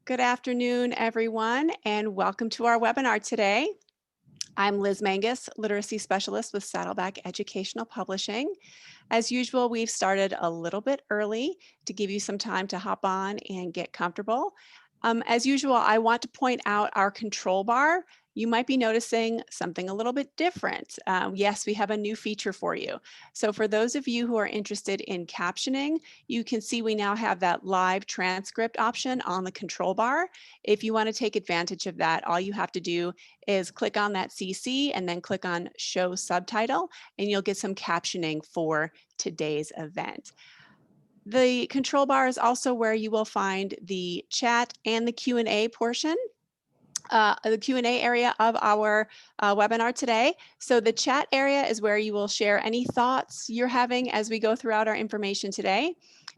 Good afternoon, everyone, and welcome to our webinar today. I'm Liz Mangus, Literacy Specialist with Saddleback Educational Publishing. As usual, we've started a little bit early to give you some time to hop on and get comfortable. As usual, I want to point out our control bar. You might be noticing something a little bit different. Yes, we have a new feature for you. So for those of you who are interested in captioning, you can see we now have that live transcript option on the control bar. If you want to take advantage of that, all you have to do is click on that CC and then click on Show Subtitle, and you'll get some captioning for today's event. The control bar is also where you will find the chat and the Q&A portion. The Q&A area of our webinar today. So the chat area is where you will share any thoughts you're having as we go throughout our information today.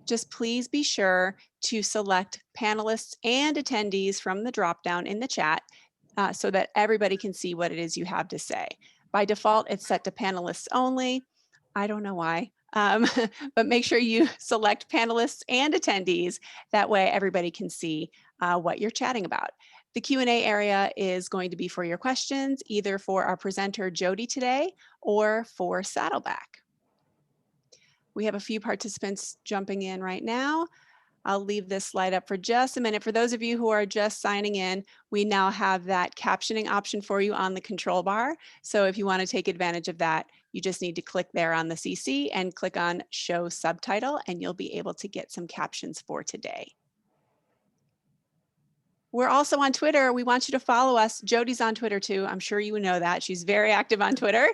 Just please be sure to select panelists and attendees from the dropdown in the chat so that everybody can see what it is you have to say. By default, it's set to panelists only. I don't know why. But make sure you select panelists and attendees. That way everybody can see what you're chatting about. The Q&A area is going to be for your questions, either for our presenter Jody today or for Saddleback. We have a few participants jumping in right now. I'll leave this slide up for just a minute. For those of you who are just signing in, we now have that captioning option for you on the control bar. So if you want to take advantage of that, you just need to click there on the CC and click on Show Subtitle, and you'll be able to get some captions for today. We're also on Twitter. We want you to follow us. Jody's on Twitter too. I'm sure you know that. She's very active on Twitter.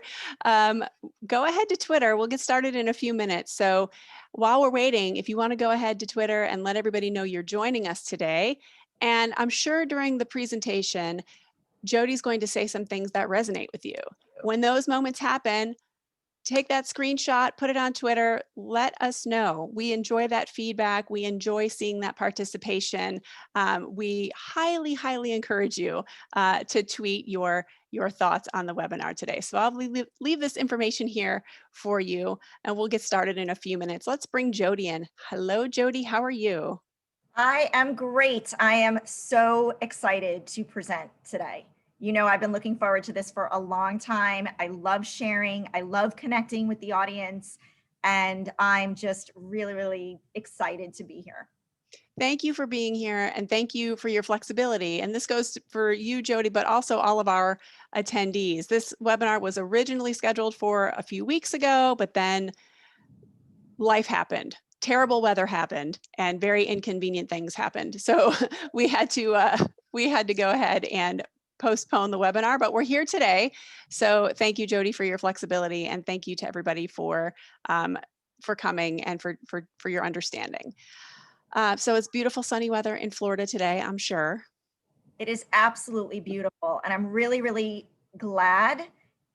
Go ahead to Twitter. We'll get started in a few minutes. So while we're waiting, if you want to go ahead to Twitter and let everybody know you're joining us today. And I'm sure during the presentation, Jody's going to say some things that resonate with you. When those moments happen, take that screenshot, put it on Twitter, let us know. We enjoy that feedback. We enjoy seeing that participation. We highly, highly encourage you to tweet your thoughts on the webinar today. So I'll leave this information here for you, and we'll get started in a few minutes. Let's bring Jody in. Hello, Jody, how are you? I am great. I am so excited to present today. You know, I've been looking forward to this for a long time. I love sharing. I love connecting with the audience. And I'm just really, really excited to be here. Thank you for being here, and thank you for your flexibility. And this goes for you, Jody, but also all of our attendees. This webinar was originally scheduled for a few weeks ago, but then life happened. Terrible weather happened, and very inconvenient things happened. So we had to go ahead and postpone the webinar, but we're here today. So thank you, Jody, for your flexibility, and thank you to everybody for coming and for your understanding. So it's beautiful sunny weather in Florida today, I'm sure. It is absolutely beautiful. And I'm really, really glad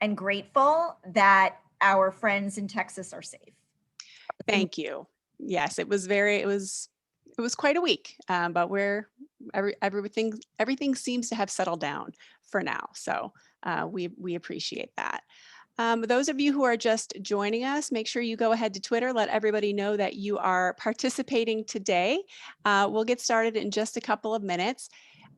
and grateful that our friends in Texas are safe. Thank you. Yes, it was quite a week, but everything seems to have settled down for now. So we appreciate that. Those of you who are just joining us, make sure you go ahead to Twitter, let everybody know that you are participating today. We'll get started in just a couple of minutes.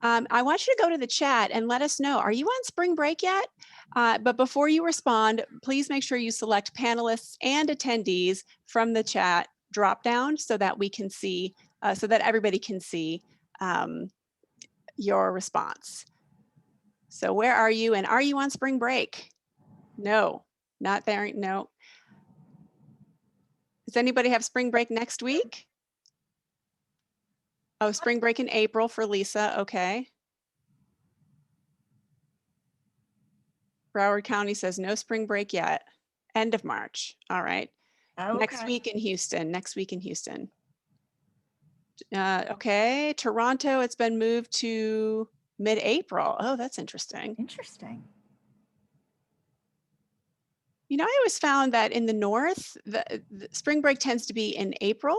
I want you to go to the chat and let us know, are you on spring break yet? But before you respond, please make sure you select panelists and attendees from the chat drop down so that we can see, so that everybody can see your response. So where are you, and are you on spring break? No, not there, no. Does anybody have spring break next week? Oh, spring break in April for Lisa, okay. Broward County says no spring break yet, end of March, all right. Okay. Next week in Houston. Okay, Toronto, it's been moved to mid-April. Oh, that's interesting. Interesting. You know, I always found that in the North, the spring break tends to be in April,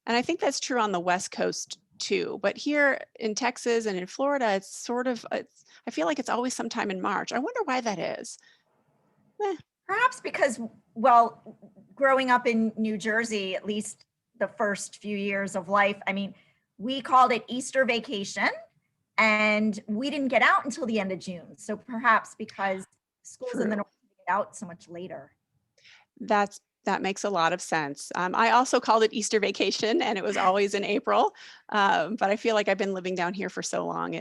and I think that's true on the West Coast too. But here in Texas and in Florida, it's sort of, I feel like it's always sometime in March. I wonder why that is. Perhaps because, well, growing up in New Jersey, at least the first few years of life, I mean, we called it Easter vacation And we didn't get out until the end of June. So perhaps because schools in the True. north get out so much later. That makes a lot of sense. I also called it Easter vacation, and it was always in April. But I feel like I've been living down here for so long,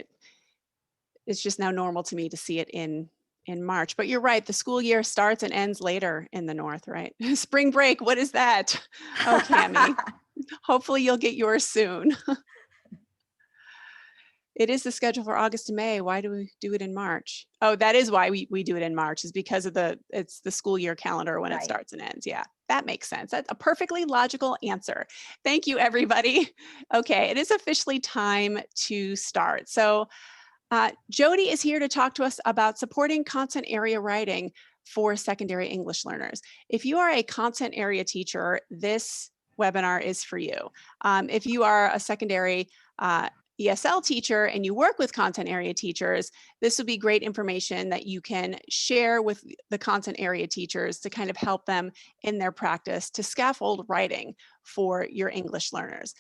it's just now normal to me to see it in March. But you're right, the school year starts and ends later in the north, right? Spring break, what is that? Oh, Cammy, hopefully you'll get yours soon. It is the schedule for August to May. Why do we do it in March? Oh, that is why we do it in March, is because of it's the school year calendar when it Right. starts and ends. Yeah, that makes sense. That's a perfectly logical answer. Thank you, everybody. Okay, it is officially time to start. So Jody is here to talk to us about supporting content area writing for secondary English learners. If you are a content area teacher, this webinar is for you. If you are a secondary ESL teacher and you work with content area teachers, this would be great information that you can share with the content area teachers to kind of help them in their practice to scaffold writing for your English learners.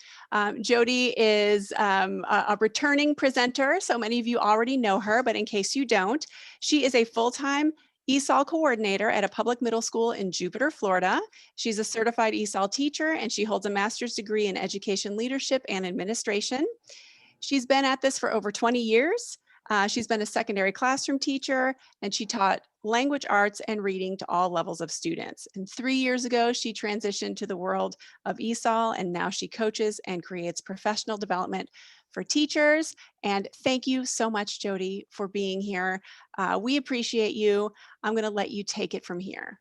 Jody is a returning presenter, so many of you already know her, but in case you don't, she is a full-time ESOL coordinator at a public middle school in Jupiter, Florida. She's a certified ESOL teacher, and she holds a master's degree in education leadership and administration. She's been at this for over 20 years. She's been a secondary classroom teacher, and she taught language arts and reading to all levels of students. And 3 years ago, she transitioned to the world of ESOL, and now she coaches and creates professional development for teachers. And thank you so much, Jody, for being here. We appreciate you. I'm going to let you take it from here.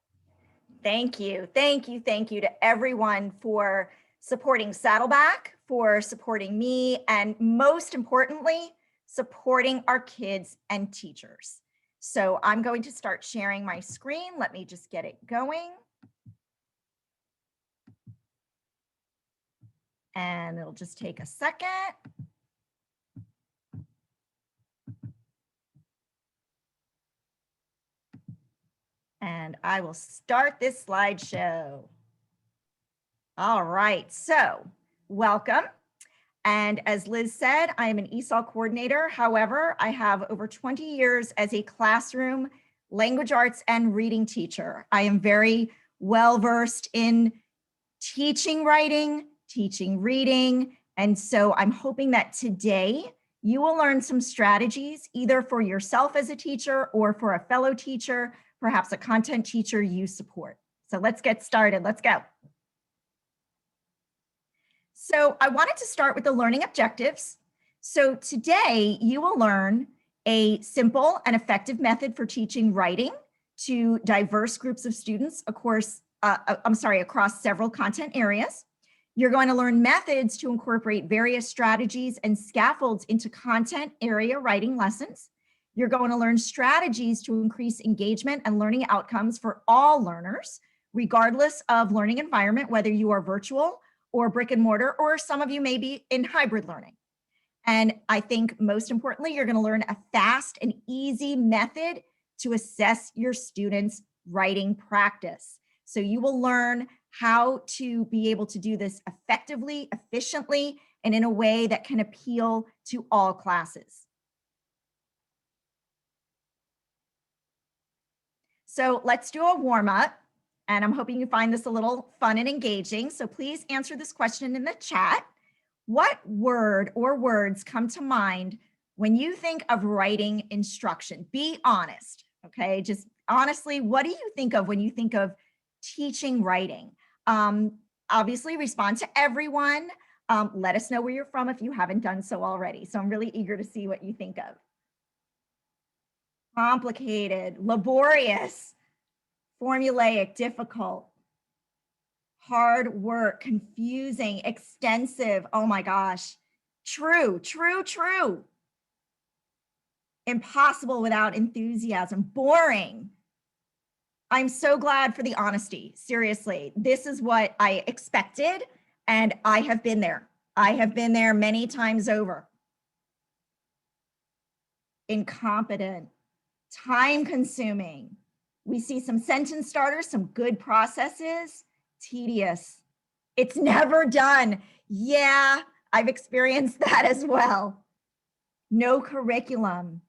Thank you. Thank you. Thank you to everyone for supporting Saddleback, for supporting me, and most importantly, supporting our kids and teachers. So I'm going to start sharing my screen. Let me just get it going. And it'll just take a second. And I will start this slideshow. All right, so welcome. And as Liz said, I am an ESOL coordinator. However, I have over 20 years as a classroom language arts and reading teacher. I am very well versed in teaching writing, teaching reading. And so I'm hoping that today you will learn some strategies either for yourself as a teacher or for a fellow teacher, perhaps a content teacher you support. So let's get started. Let's go. So I wanted to start with the learning objectives. So today you will learn a simple and effective method for teaching writing to diverse groups of students, across several content areas. You're going to learn methods to incorporate various strategies and scaffolds into content area writing lessons. You're going to learn strategies to increase engagement and learning outcomes for all learners, regardless of learning environment, whether you are virtual or brick and mortar, or some of you may be in hybrid learning. And I think most importantly, you're going to learn a fast and easy method to assess your students' writing practice. So you will learn how to be able to do this effectively, efficiently, and in a way that can appeal to all classes. So let's do a warm-up, and I'm hoping you find this a little fun and engaging. So please answer this question in the chat. What word or words come to mind when you think of writing instruction? Be honest, okay? Just honestly, what do you think of when you think of teaching writing? Obviously, respond to everyone. Let us know where you're from if you haven't done so already. So I'm really eager to see what you think of. Complicated, laborious, formulaic, difficult, hard work, confusing, extensive. Oh my gosh. True, true, true. Impossible without enthusiasm, boring. I'm so glad for the honesty. Seriously, this is what I expected, and I have been there. I have been there many times over. Incompetent, time consuming. We see some sentence starters, some good processes. Tedious. It's never done. Yeah, I've experienced that as well. no curriculum,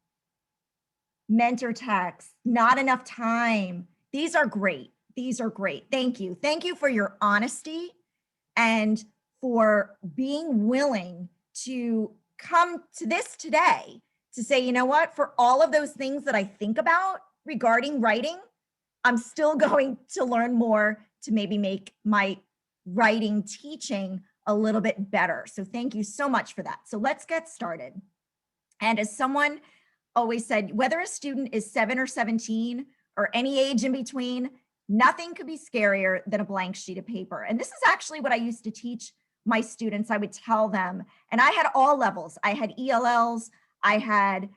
mentor text, not enough time. These are great. These are great. Thank you. Thank you for your honesty and for being willing to come to this today to say, you know what, for all of those things that I think about regarding writing, I'm still going to learn more to maybe make my writing teaching a little bit better. So thank you so much for that. So let's get started. And as someone always said, whether a student is 7 or 17 or any age in between, nothing could be scarier than a blank sheet of paper. And this is actually what I used to teach my students. I would tell them, and I had all levels. I had ELLs, I had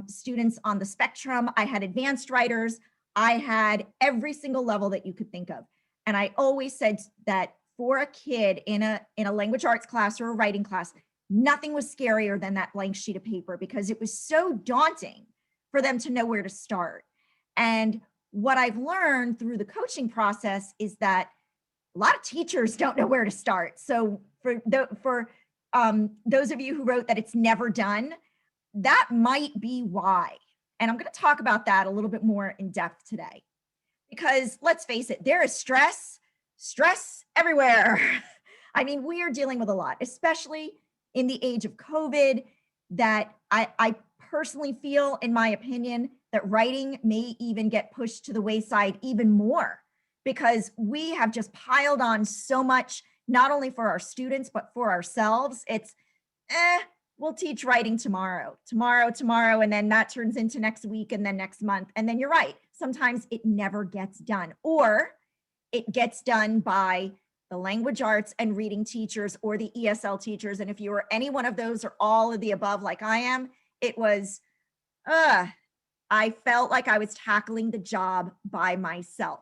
students on the spectrum, I had advanced writers, I had every single level that you could think of. And I always said that for a kid in a language arts class or a writing class, nothing was scarier than that blank sheet of paper because it was so daunting for them to know where to start. And what I've learned through the coaching process is that a lot of teachers don't know where to start. So for those of you who wrote that it's never done, that might be why. And I'm going to talk about that a little bit more in depth today. Because let's face it, there is stress everywhere. I mean, we are dealing with a lot, especially in the age of COVID, that I personally feel, in my opinion, that writing may even get pushed to the wayside even more because we have just piled on so much, not only for our students, but for ourselves. It's, we'll teach writing tomorrow, and then that turns into next week and then next month. And then you're right. Sometimes it never gets done, or it gets done by the language arts and reading teachers or the ESL teachers. And if you were any one of those or all of the above, like I am, it was, I felt like I was tackling the job by myself.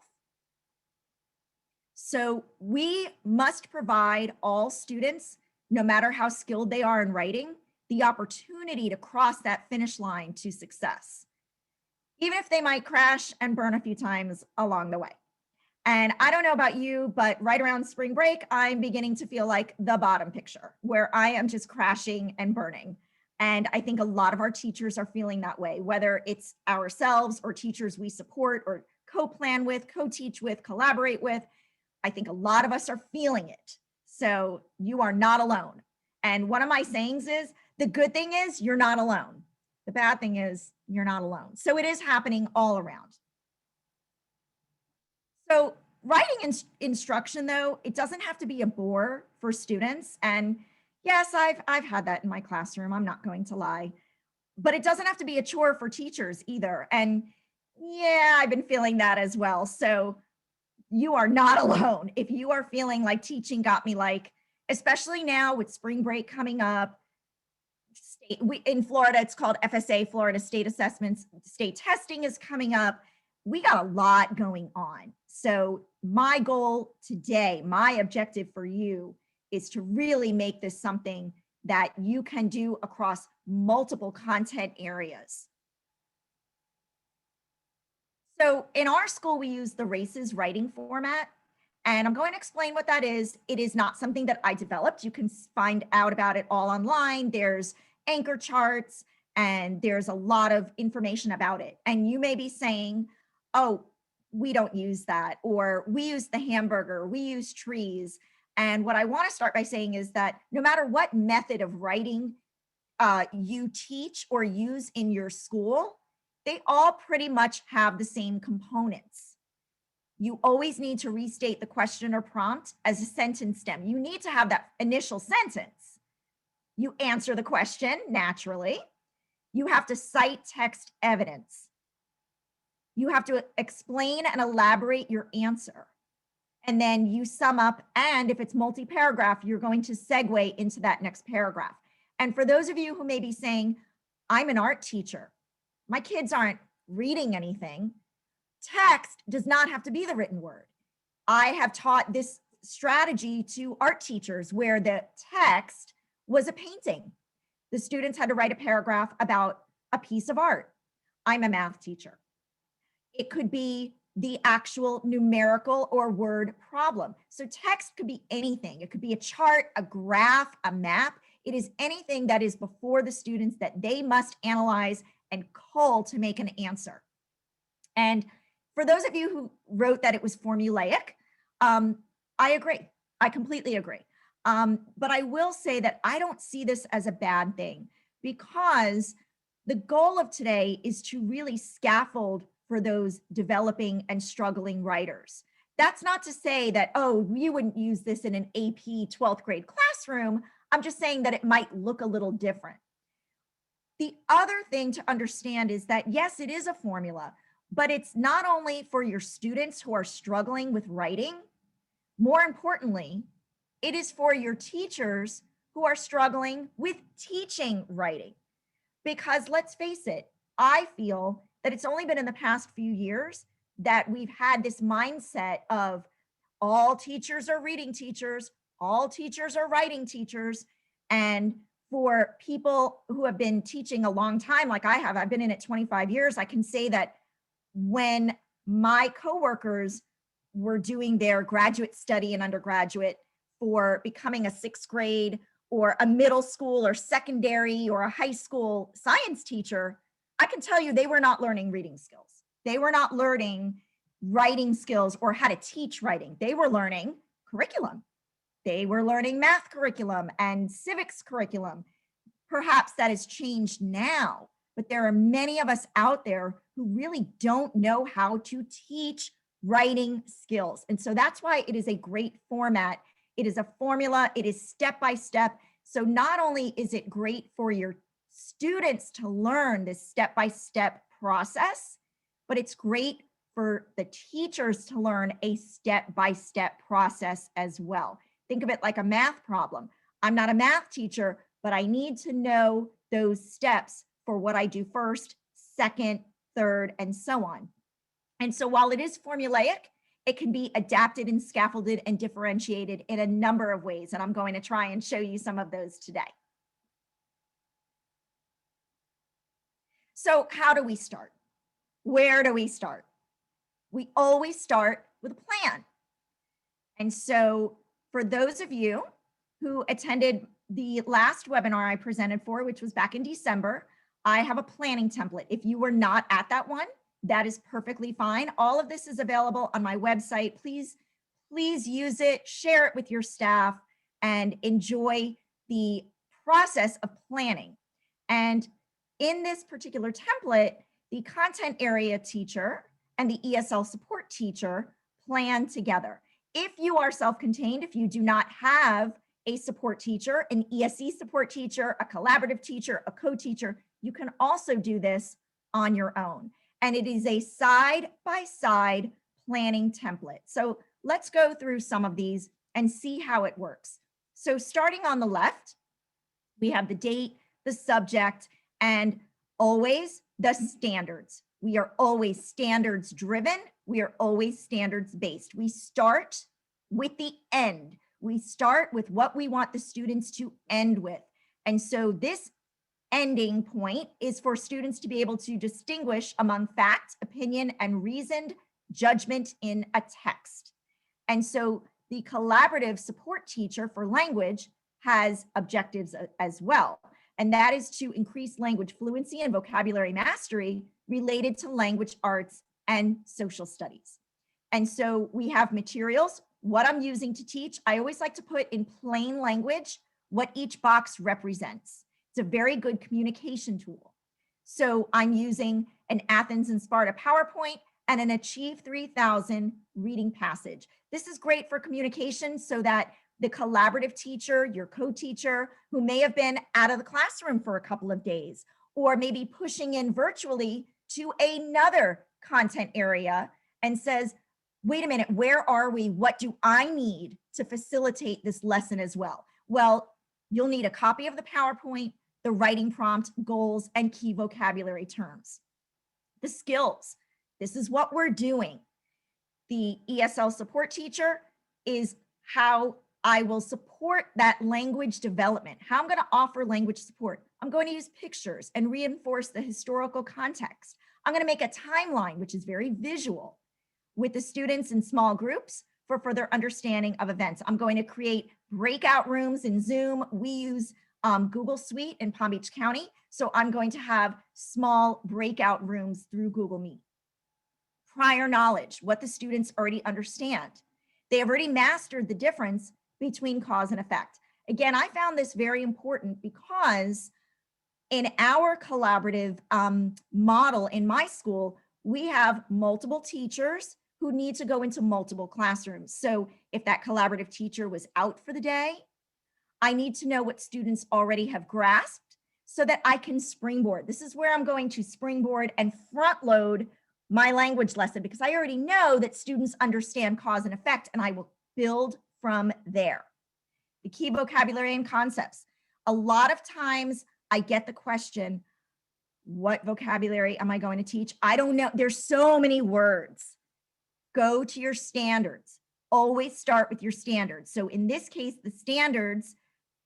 So we must provide all students, no matter how skilled they are in writing, the opportunity to cross that finish line to success, even if they might crash and burn a few times along the way. And I don't know about you, but right around spring break, I'm beginning to feel like the bottom picture where I am just crashing and burning. And I think a lot of our teachers are feeling that way, whether it's ourselves or teachers we support or co-plan with, co-teach with, collaborate with. I think a lot of us are feeling it. So you are not alone. And one of my sayings is, the good thing is you're not alone. The bad thing is you're not alone. So it is happening all around. So writing instruction, though, it doesn't have to be a bore for students. And yes, I've had that in my classroom. I'm not going to lie, but it doesn't have to be a chore for teachers either. And yeah, I've been feeling that as well. So you are not alone. If you are feeling like teaching got me like, especially now with spring break coming up, in Florida, it's called FSA, Florida State Assessments. State testing is coming up. We got a lot going on. So my goal today, my objective for you is to really make this something that you can do across multiple content areas. So in our school, we use the RACES writing format. And I'm going to explain what that is. It is not something that I developed. You can find out about it all online. There's anchor charts and there's a lot of information about it. And you may be saying, oh, we don't use that, or we use the hamburger, we use trees. And what I want to start by saying is that no matter what method of writing you teach or use in your school, they all pretty much have the same components. You always need to restate the question or prompt as a sentence stem. You need to have that initial sentence. You answer the question naturally. You have to cite text evidence. You have to explain and elaborate your answer. And then you sum up, and if it's multi-paragraph, you're going to segue into that next paragraph. And for those of you who may be saying, I'm an art teacher, my kids aren't reading anything, text does not have to be the written word. I have taught this strategy to art teachers where the text was a painting. The students had to write a paragraph about a piece of art. I'm a math teacher. It could be the actual numerical or word problem. So text could be anything. It could be a chart, a graph, a map. It is anything that is before the students that they must analyze and cull to make an answer. And for those of you who wrote that it was formulaic, I agree. I completely agree. But I will say that I don't see this as a bad thing, because the goal of today is to really scaffold for those developing and struggling writers. That's not to say that, oh, you wouldn't use this in an AP 12th grade classroom. I'm just saying that it might look a little different. The other thing to understand is that, yes, it is a formula, but it's not only for your students who are struggling with writing. More importantly, it is for your teachers who are struggling with teaching writing. Because let's face it, I feel that it's only been in the past few years that we've had this mindset of all teachers are reading teachers, all teachers are writing teachers. And for people who have been teaching a long time, like I have, I've been in it 25 years, I can say that when my coworkers were doing their graduate study and undergraduate for becoming a 6th grade or a middle school or secondary or a high school science teacher, I can tell you they were not learning reading skills. They were not learning writing skills or how to teach writing. They were learning curriculum. They were learning math curriculum and civics curriculum. Perhaps that has changed now, but there are many of us out there who really don't know how to teach writing skills. And so that's why it is a great format. It is a formula. It is step by step. So not only is it great for your students to learn this step by step process, but it's great for the teachers to learn a step by step process as well. Think of it like a math problem. I'm not a math teacher, but I need to know those steps for what I do first, second, third, and so on. And so while it is formulaic, it can be adapted and scaffolded and differentiated in a number of ways. And I'm going to try and show you some of those today. So how do we start? Where do we start? We always start with a plan. And so for those of you who attended the last webinar I presented for, which was back in December, I have a planning template. If you were not at that one, that is perfectly fine. All of this is available on my website. Please use it, share it with your staff, and enjoy the process of planning. And in this particular template, the content area teacher and the ESL support teacher plan together. If you are self-contained, if you do not have a support teacher, an ESE support teacher, a collaborative teacher, a co-teacher, you can also do this on your own. And it is a side-by-side planning template. So let's go through some of these and see how it works. So starting on the left, we have the date, the subject, and always the standards. We are always standards driven. We are always standards based. We start with the end. We start with what we want the students to end with. And so this ending point is for students to be able to distinguish among fact, opinion, and reasoned judgment in a text. And so the collaborative support teacher for language has objectives as well. And that is to increase language fluency and vocabulary mastery related to language arts and social studies. And so we have materials, what I'm using to teach. I always like to put in plain language what each box represents. It's a very good communication tool. So I'm using an Athens and Sparta PowerPoint and an Achieve 3000 reading passage. This is great for communication so that the collaborative teacher, your co-teacher, who may have been out of the classroom for a couple of days, or maybe pushing in virtually to another content area and says, wait a minute, where are we? What do I need to facilitate this lesson as well? Well, you'll need a copy of the PowerPoint, the writing prompt, goals, and key vocabulary terms. The skills, this is what we're doing. The ESL support teacher is how I will support that language development, how I'm going to offer language support. I'm going to use pictures and reinforce the historical context. I'm going to make a timeline, which is very visual, with the students in small groups for further understanding of events. I'm going to create breakout rooms in Zoom. We use Google Suite in Palm Beach County. So I'm going to have small breakout rooms through Google Meet. Prior knowledge, what the students already understand. They have already mastered the difference between cause and effect. Again, I found this very important because in our collaborative model in my school, we have multiple teachers who need to go into multiple classrooms. So if that collaborative teacher was out for the day, I need to know what students already have grasped so that I can springboard. This is where I'm going to springboard and front load my language lesson because I already know that students understand cause and effect, and I will build from there. The key vocabulary and concepts. A lot of times I get the question, what vocabulary am I going to teach? I don't know. There's so many words. Go to your standards. Always start with your standards. So in this case, the standards,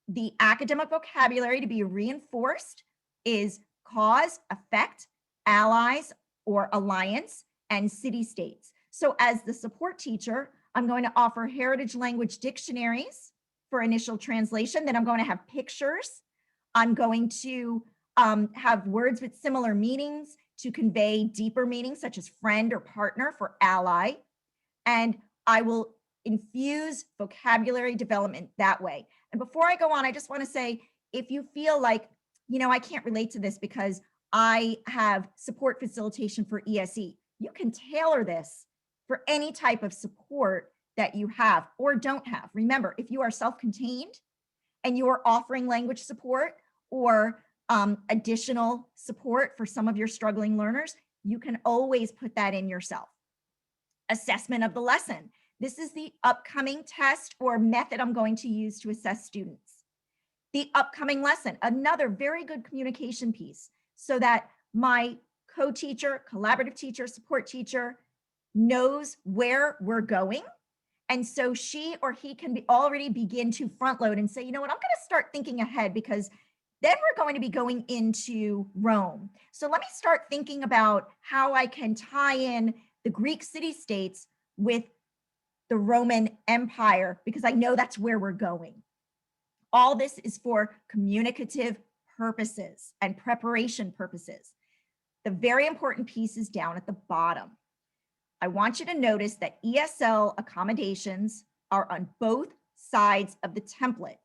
the academic vocabulary to be reinforced is cause, effect, allies or alliance, and city-states. So as the support teacher, I'm going to offer heritage language dictionaries for initial translation. Then I'm going to have pictures. I'm going to have words with similar meanings to convey deeper meanings, such as friend or partner for ally. And I will infuse vocabulary development that way. And before I go on, I just want to say, if you feel like, I can't relate to this because I have support facilitation for ESE, you can tailor this for any type of support that you have or don't have. Remember, if you are self-contained and you are offering language support or additional support for some of your struggling learners, you can always put that in yourself. Assessment of the lesson. This is the upcoming test or method I'm going to use to assess students. The upcoming lesson, another very good communication piece so that my co-teacher, collaborative teacher, support teacher knows where we're going. And so she or he can already begin to front load and say, you know what, I'm going to start thinking ahead because then we're going to be going into Rome. So let me start thinking about how I can tie in the Greek city-states with the Roman Empire, because I know that's where we're going. All this is for communicative purposes and preparation purposes. The very important piece is down at the bottom. I want you to notice that ESL accommodations are on both sides of the template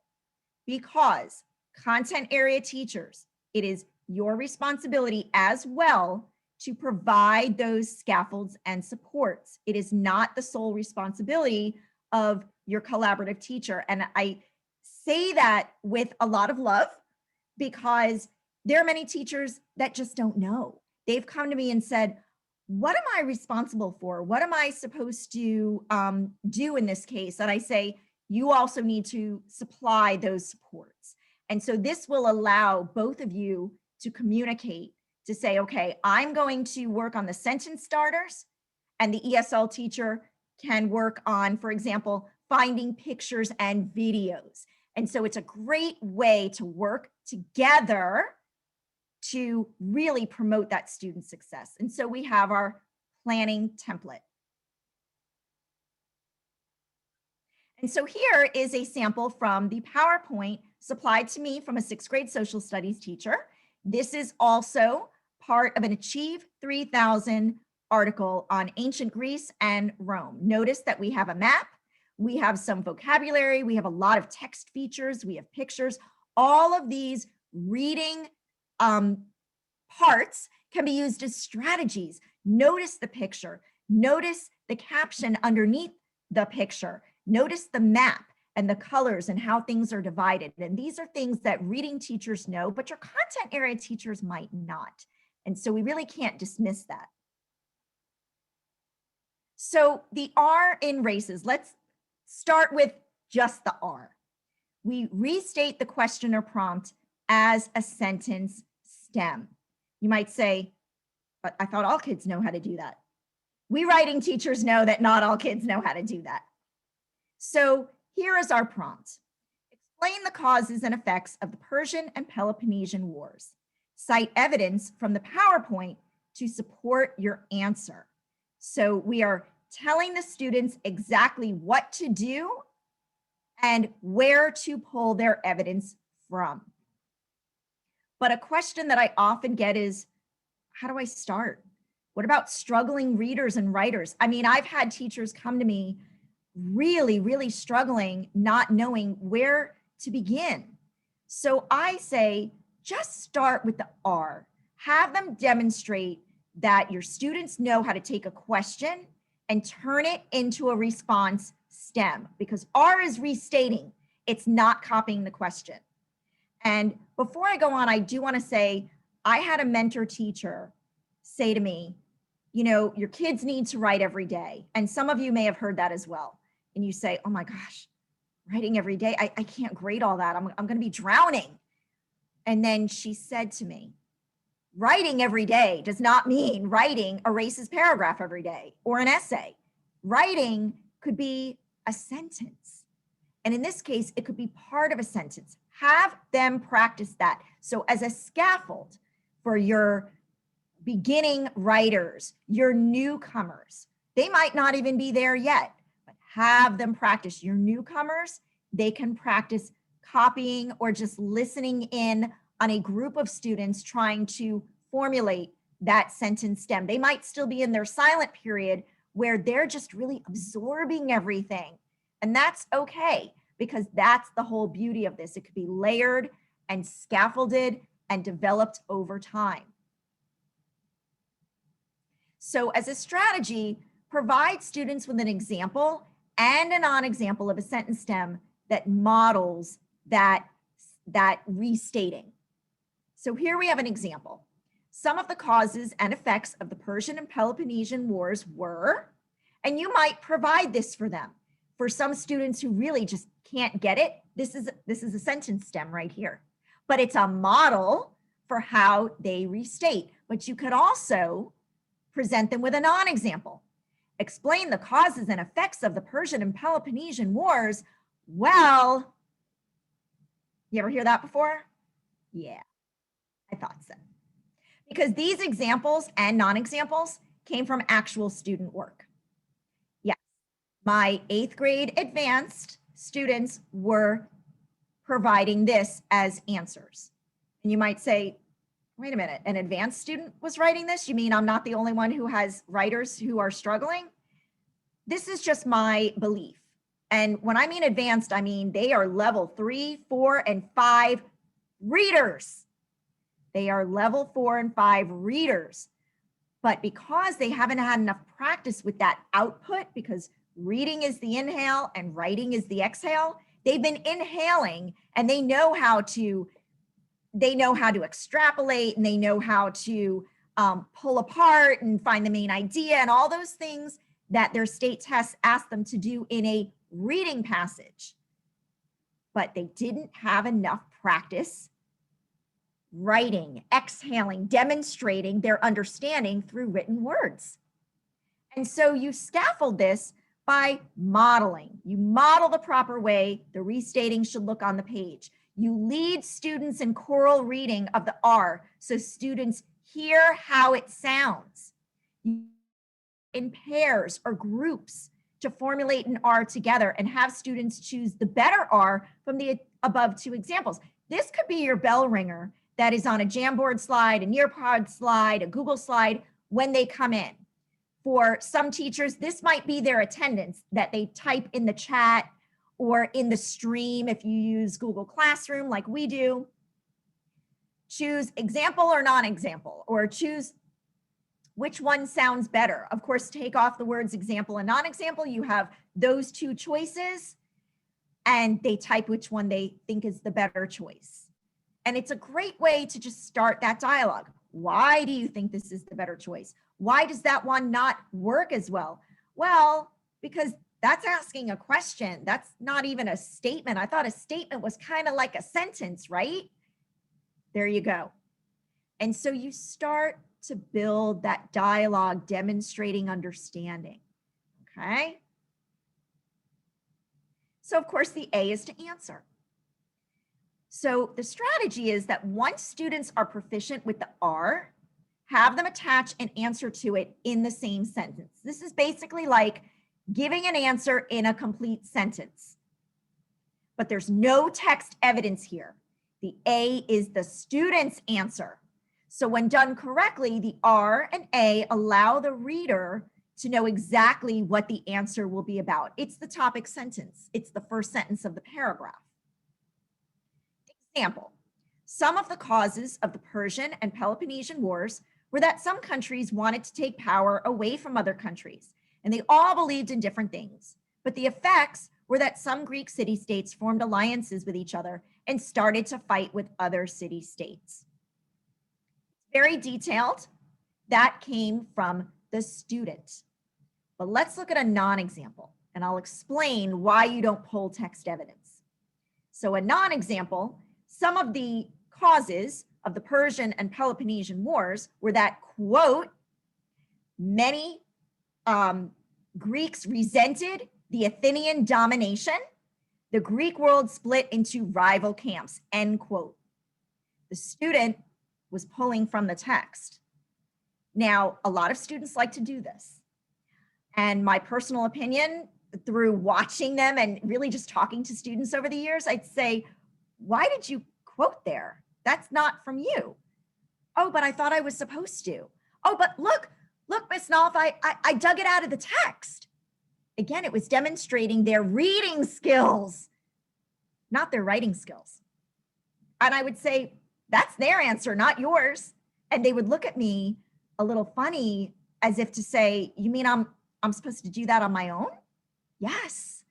because content area teachers, it is your responsibility as well to provide those scaffolds and supports. It is not the sole responsibility of your collaborative teacher. And I say that with a lot of love because there are many teachers that just don't know. They've come to me and said, what am I responsible for? What am I supposed to do in this case? And I say, you also need to supply those supports. And so this will allow both of you to communicate, to say, okay, I'm going to work on the sentence starters, and the ESL teacher can work on, for example, finding pictures and videos. And so it's a great way to work together to really promote that student success. And so we have our planning template. And so here is a sample from the PowerPoint supplied to me from a 6th grade social studies teacher. This is also part of an Achieve 3000 article on ancient Greece and Rome. Notice that we have a map, we have some vocabulary, we have a lot of text features, we have pictures. All of these reading parts can be used as strategies. Notice the picture, notice the caption underneath the picture, notice the map and the colors and how things are divided. And these are things that reading teachers know, but your content area teachers might not. And so we really can't dismiss that. So the R in races, let's start with just the R. We restate the question or prompt as a sentence stem. You might say, but I thought all kids know how to do that. We writing teachers know that not all kids know how to do that. So here is our prompt. Explain the causes and effects of the Persian and Peloponnesian Wars. Cite evidence from the PowerPoint to support your answer. So we are telling the students exactly what to do and where to pull their evidence from. But a question that I often get is, how do I start? What about struggling readers and writers? I mean, I've had teachers come to me really, really struggling, not knowing where to begin. So I say, just start with the R. Have them demonstrate that your students know how to take a question and turn it into a response stem, because R is restating. It's not copying the question. And before I go on, I do want to say, I had a mentor teacher say to me, you know, your kids need to write every day. And some of you may have heard that as well. And you say, oh my gosh, writing every day, I can't grade all that. I'm going to be drowning. And then she said to me, writing every day does not mean writing erases paragraph every day or an essay. Writing could be a sentence. And in this case, it could be part of a sentence. Have them practice that. So as a scaffold for your beginning writers, your newcomers, they might not even be there yet, but have them practice. Your newcomers, they can practice copying or just listening in on a group of students trying to formulate that sentence stem. They might still be in their silent period where they're just really absorbing everything. And that's okay, because that's the whole beauty of this. It could be layered and scaffolded and developed over time. So as a strategy, provide students with an example and a non-example of a sentence stem that models that restating. So here we have an example. Some of the causes and effects of the Persian and Peloponnesian Wars were, and you might provide this for them. For some students who really just can't get it, this is a sentence stem right here, but it's a model for how they restate. But you could also present them with a non-example. Explain the causes and effects of the Persian and Peloponnesian Wars. Well, you ever hear that before? Yeah, I thought so. Because these examples and non-examples came from actual student work. Yes, my 8th grade advanced students were providing this as answers. And you might say, wait a minute, an advanced student was writing this? You mean I'm not the only one who has writers who are struggling? This is just my belief. And when I mean advanced, I mean they are level 3, 4, and 5 readers. They are level 4 and 5 readers. But because they haven't had enough practice with that output, because reading is the inhale and writing is the exhale, they've been inhaling and they know how to extrapolate, and they know how to pull apart and find the main idea and all those things that their state tests ask them to do in a reading passage. But they didn't have enough practice writing, exhaling, demonstrating their understanding through written words. And so you scaffold this by modeling. You model the proper way the restating should look on the page. You lead students in choral reading of the R so students hear how it sounds. In pairs or groups to formulate an R together and have students choose the better R from the above 2 examples. This could be your bell ringer that is on a Jamboard slide, a Nearpod slide, a Google slide when they come in. For some teachers, this might be their attendance that they type in the chat or in the stream if you use Google Classroom like we do. Choose example or non-example, or choose which one sounds better. Of course, take off the words example and non-example. You have those 2 choices and they type which one they think is the better choice. And it's a great way to just start that dialogue. Why do you think this is the better choice? Why does that one not work as well? Well, because that's asking a question. That's not even a statement. I thought a statement was kind of like a sentence, right? There you go. And so you start to build that dialogue demonstrating understanding, okay? So of course the A is to answer. So the strategy is that once students are proficient with the R, have them attach an answer to it in the same sentence. This is basically like giving an answer in a complete sentence. But there's no text evidence here. The A is the student's answer. So when done correctly, the R and A allow the reader to know exactly what the answer will be about. It's the topic sentence. It's the first sentence of the paragraph. Example, some of the causes of the Persian and Peloponnesian Wars were that some countries wanted to take power away from other countries, and they all believed in different things. But the effects were that some Greek city-states formed alliances with each other and started to fight with other city-states. Very detailed. That came from the student. But let's look at a non-example, and I'll explain why you don't pull text evidence. So a non-example, some of the causes of the Persian and Peloponnesian Wars were that, quote, many Greeks resented the Athenian domination. The Greek world split into rival camps, end quote. The student was pulling from the text. Now, a lot of students like to do this. And my personal opinion, through watching them and really just talking to students over the years, I'd say, why did you quote there? That's not from you. Oh, but I thought I was supposed to. Oh, but look, Miss Nolf, I dug it out of the text. Again, it was demonstrating their reading skills, not their writing skills. And I would say, that's their answer, not yours. And they would look at me a little funny, as if to say, you mean I'm supposed to do that on my own? Yes.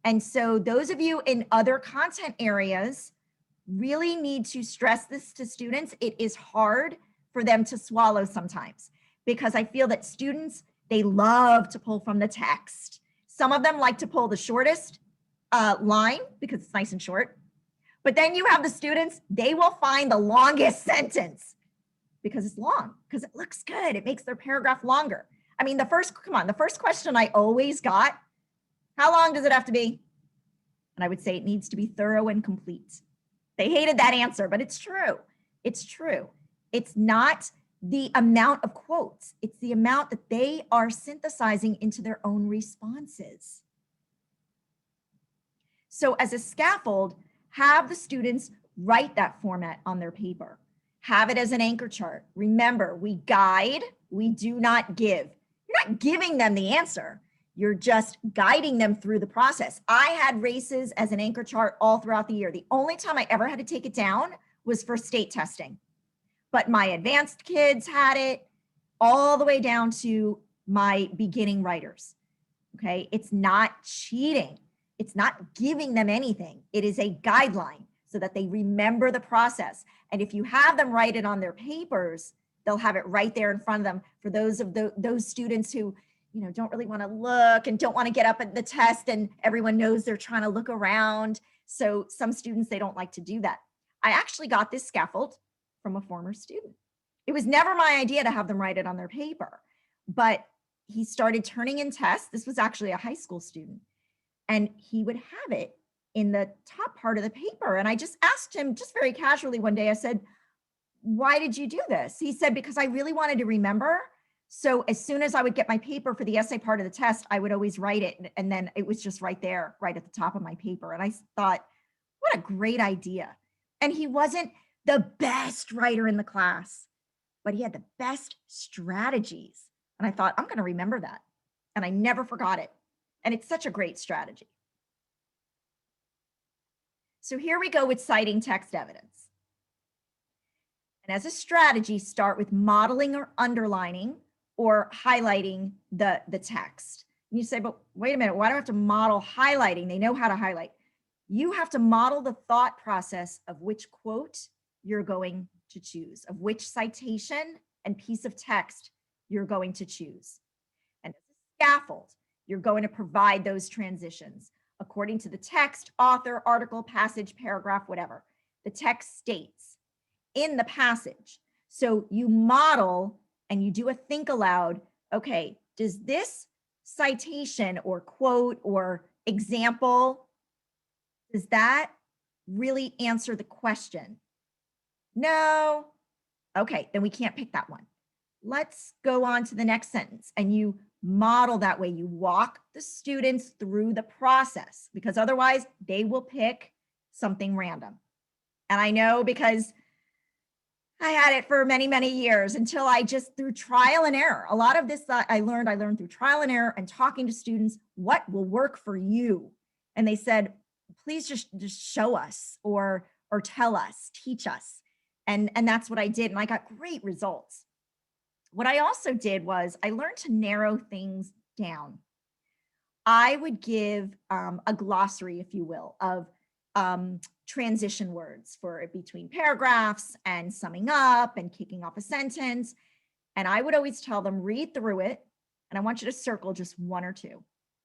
And so those of you in other content areas really need to stress this to students. It is hard for them to swallow sometimes, because I feel that students, they love to pull from the text. Some of them like to pull the shortest line because it's nice and short. But then you have the students, they will find the longest sentence because it's long, because it looks good. It makes their paragraph longer. I mean, the first question I always got, how long does it have to be? And I would say it needs to be thorough and complete. They hated that answer, but it's true. It's true. It's not the amount of quotes. It's the amount that they are synthesizing into their own responses. So as a scaffold, have the students write that format on their paper. Have it as an anchor chart. Remember, we guide, we do not give. You're not giving them the answer. You're just guiding them through the process. I had races as an anchor chart all throughout the year. The only time I ever had to take it down was for state testing. But my advanced kids had it all the way down to my beginning writers. Okay, it's not cheating. It's not giving them anything. It is a guideline so that they remember the process. And if you have them write it on their papers, they'll have it right there in front of them. For those of those students who, you know, don't really want to look and don't want to get up at the test and everyone knows they're trying to look around. So some students, they don't like to do that. I actually got this scaffold from a former student. It was never my idea to have them write it on their paper, but he started turning in tests. This was actually a high school student, and he would have it in the top part of the paper. And I just asked him just very casually one day, I said, why did you do this? He said, because I really wanted to remember. So as soon as I would get my paper for the essay part of the test, I would always write it. And then it was just right there, right at the top of my paper. And I thought, what a great idea. And he wasn't the best writer in the class, but he had the best strategies. And I thought, I'm going to remember that. And I never forgot it. And it's such a great strategy. So here we go with citing text evidence. And as a strategy, start with modeling or underlining or highlighting the text. And you say, but wait a minute, why do I have to model highlighting? They know how to highlight. You have to model the thought process of which quote you're going to choose, of which citation and piece of text you're going to choose. And as a scaffold, you're going to provide those transitions according to the text, author, article, passage, paragraph, whatever. The text states in the passage. So you model and you do a think aloud. Okay, does this citation or quote or example, does that really answer the question? No. Okay, then we can't pick that one. Let's go on to the next sentence. And you model that way. You walk the students through the process, because otherwise they will pick something random. And I know because I had it for many, many years until I just through trial and error. A lot of this I learned through trial and error and talking to students, what will work for you? And they said, please just show us or tell us, teach us. And that's what I did. And I got great results. What I also did was I learned to narrow things down. I would give a glossary, if you will, of transition words for between paragraphs and summing up and kicking off a sentence. And I would always tell them, read through it. And I want you to circle just one or two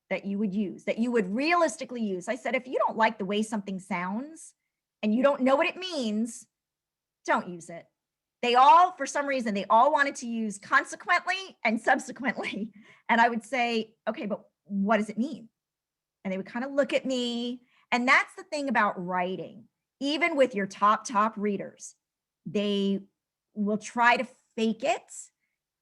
that you would use, that you would realistically use. I said, if you don't like the way something sounds and you don't know what it means, don't use it. They all, for some reason, they all wanted to use consequently and subsequently. And I would say, okay, but what does it mean? And they would kind of look at me. And that's the thing about writing. Even with your top readers, they will try to fake it.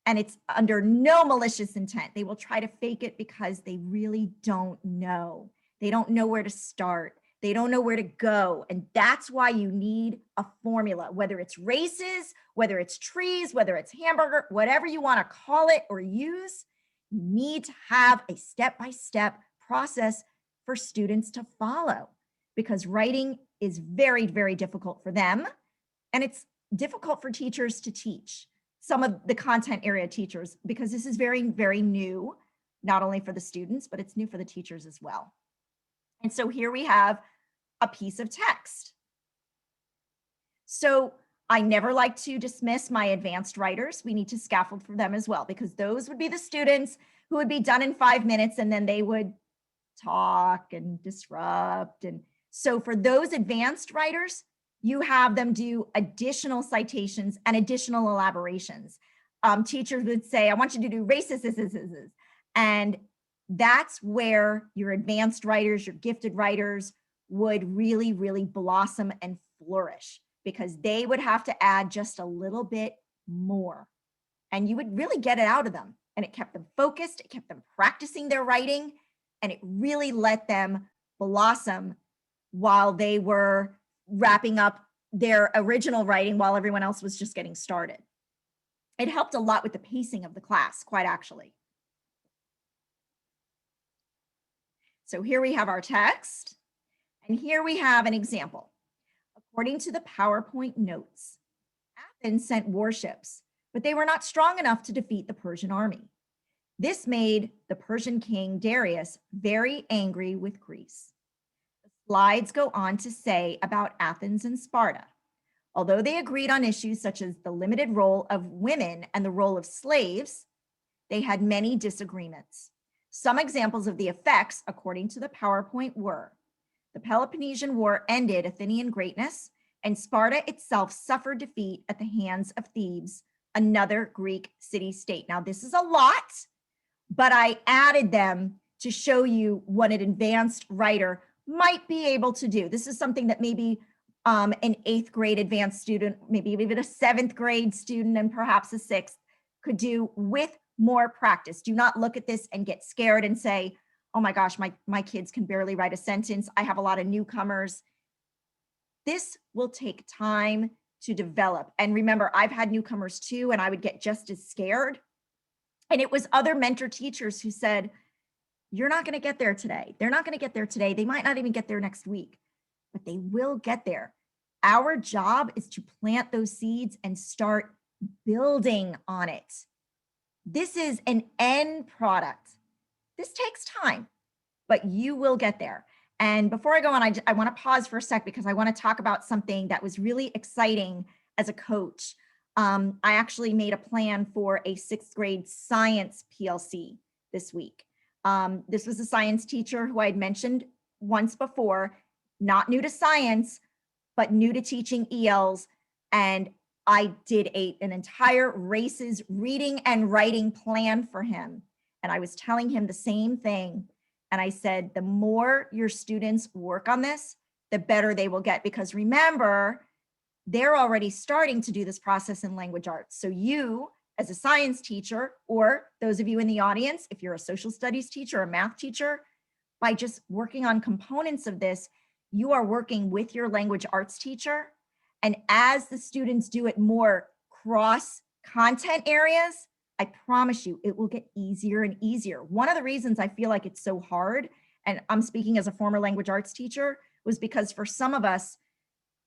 And it's under no malicious intent. They will try to fake it because they really don't know. They don't know where to start. They don't know where to go. And that's why you need a formula, whether it's races, whether it's trees, whether it's hamburger, whatever you want to call it or use. You need to have a step-by-step process for students to follow, because writing is very, very difficult for them. And it's difficult for teachers to teach, some of the content area teachers, because this is very, very new, not only for the students, but it's new for the teachers as well. And so here we have a piece of text. So I never like to dismiss my advanced writers. We need to scaffold for them as well, because those would be the students who would be done in 5 minutes and then they would talk and disrupt. And so for those advanced writers, you have them do additional citations and additional elaborations. Teachers would say, I want you to do races. And that's where your advanced writers, your gifted writers would really, really blossom and flourish, because they would have to add just a little bit more. And you would really get it out of them. And it kept them focused, it kept them practicing their writing, and it really let them blossom while they were wrapping up their original writing while everyone else was just getting started. It helped a lot with the pacing of the class, quite actually. So here we have our text, and here we have an example. According to the PowerPoint notes, Athens sent warships, but they were not strong enough to defeat the Persian army. This made the Persian king Darius very angry with Greece. The slides go on to say about Athens and Sparta. Although they agreed on issues such as the limited role of women and the role of slaves, they had many disagreements. Some examples of the effects, according to the PowerPoint, were: the Peloponnesian War ended Athenian greatness, and Sparta itself suffered defeat at the hands of Thebes, another Greek city-state. Now, this is a lot, but I added them to show you what an advanced writer might be able to do. This is something that maybe an 8th grade advanced student, maybe even a 7th grade student, and perhaps a 6th could do with more practice. Do not look at this and get scared and say, oh my gosh, my kids can barely write a sentence. I have a lot of newcomers. This will take time to develop. And remember, I've had newcomers too, and I would get just as scared. And it was other mentor teachers who said, you're not going to get there today. They're not going to get there today. They might not even get there next week, but they will get there. Our job is to plant those seeds and start building on it. This is an end product. This takes time, but you will get there. And before I go on, I want to pause for a sec, because I want to talk about something that was really exciting as a coach. I actually made a plan for a 6th grade science PLC this week. This was a science teacher who I had mentioned once before, not new to science, but new to teaching ELs. And I did an entire races reading and writing plan for him. And I was telling him the same thing. And I said, the more your students work on this, the better they will get. Because remember, they're already starting to do this process in language arts. So you, as a science teacher, or those of you in the audience, if you're a social studies teacher or a math teacher, by just working on components of this, you are working with your language arts teacher, And as the students do it more cross content areas, I promise you it will get easier and easier. One of the reasons I feel like it's so hard, and I'm speaking as a former language arts teacher, was because for some of us,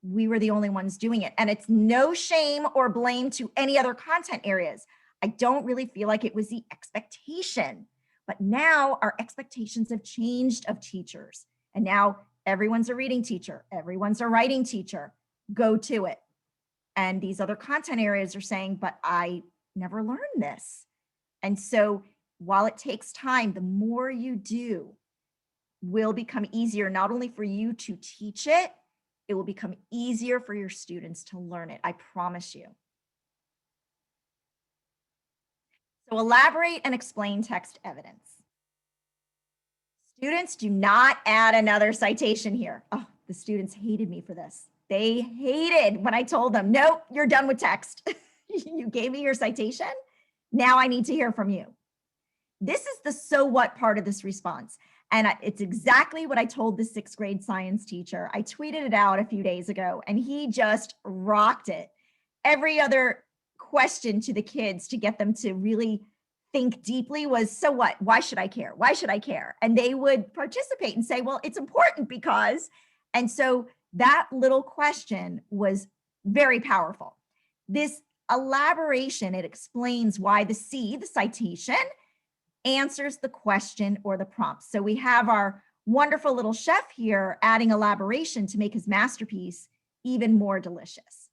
we were the only ones doing it. And it's no shame or blame to any other content areas. I don't really feel like it was the expectation. But now our expectations have changed of teachers. And now everyone's a reading teacher, everyone's a writing teacher. Go to it. And these other content areas are saying, but I never learned this. And so while it takes time, the more you do will become easier, not only for you to teach it, it will become easier for your students to learn it. I promise you. So elaborate and explain text evidence. Students, do not add another citation here. Oh, the students hated me for this. They hated when I told them, nope, you're done with text. You gave me your citation. Now I need to hear from you. This is the so what part of this response. And it's exactly what I told the 6th grade science teacher. I tweeted it out a few days ago and he just rocked it. Every other question to the kids to get them to really think deeply was, so what? Why should I care? Why should I care? And they would participate and say, well, it's important because. And so that little question was very powerful. This elaboration, it explains why the C, the citation, answers the question or the prompt. So we have our wonderful little chef here adding elaboration to make his masterpiece even more delicious.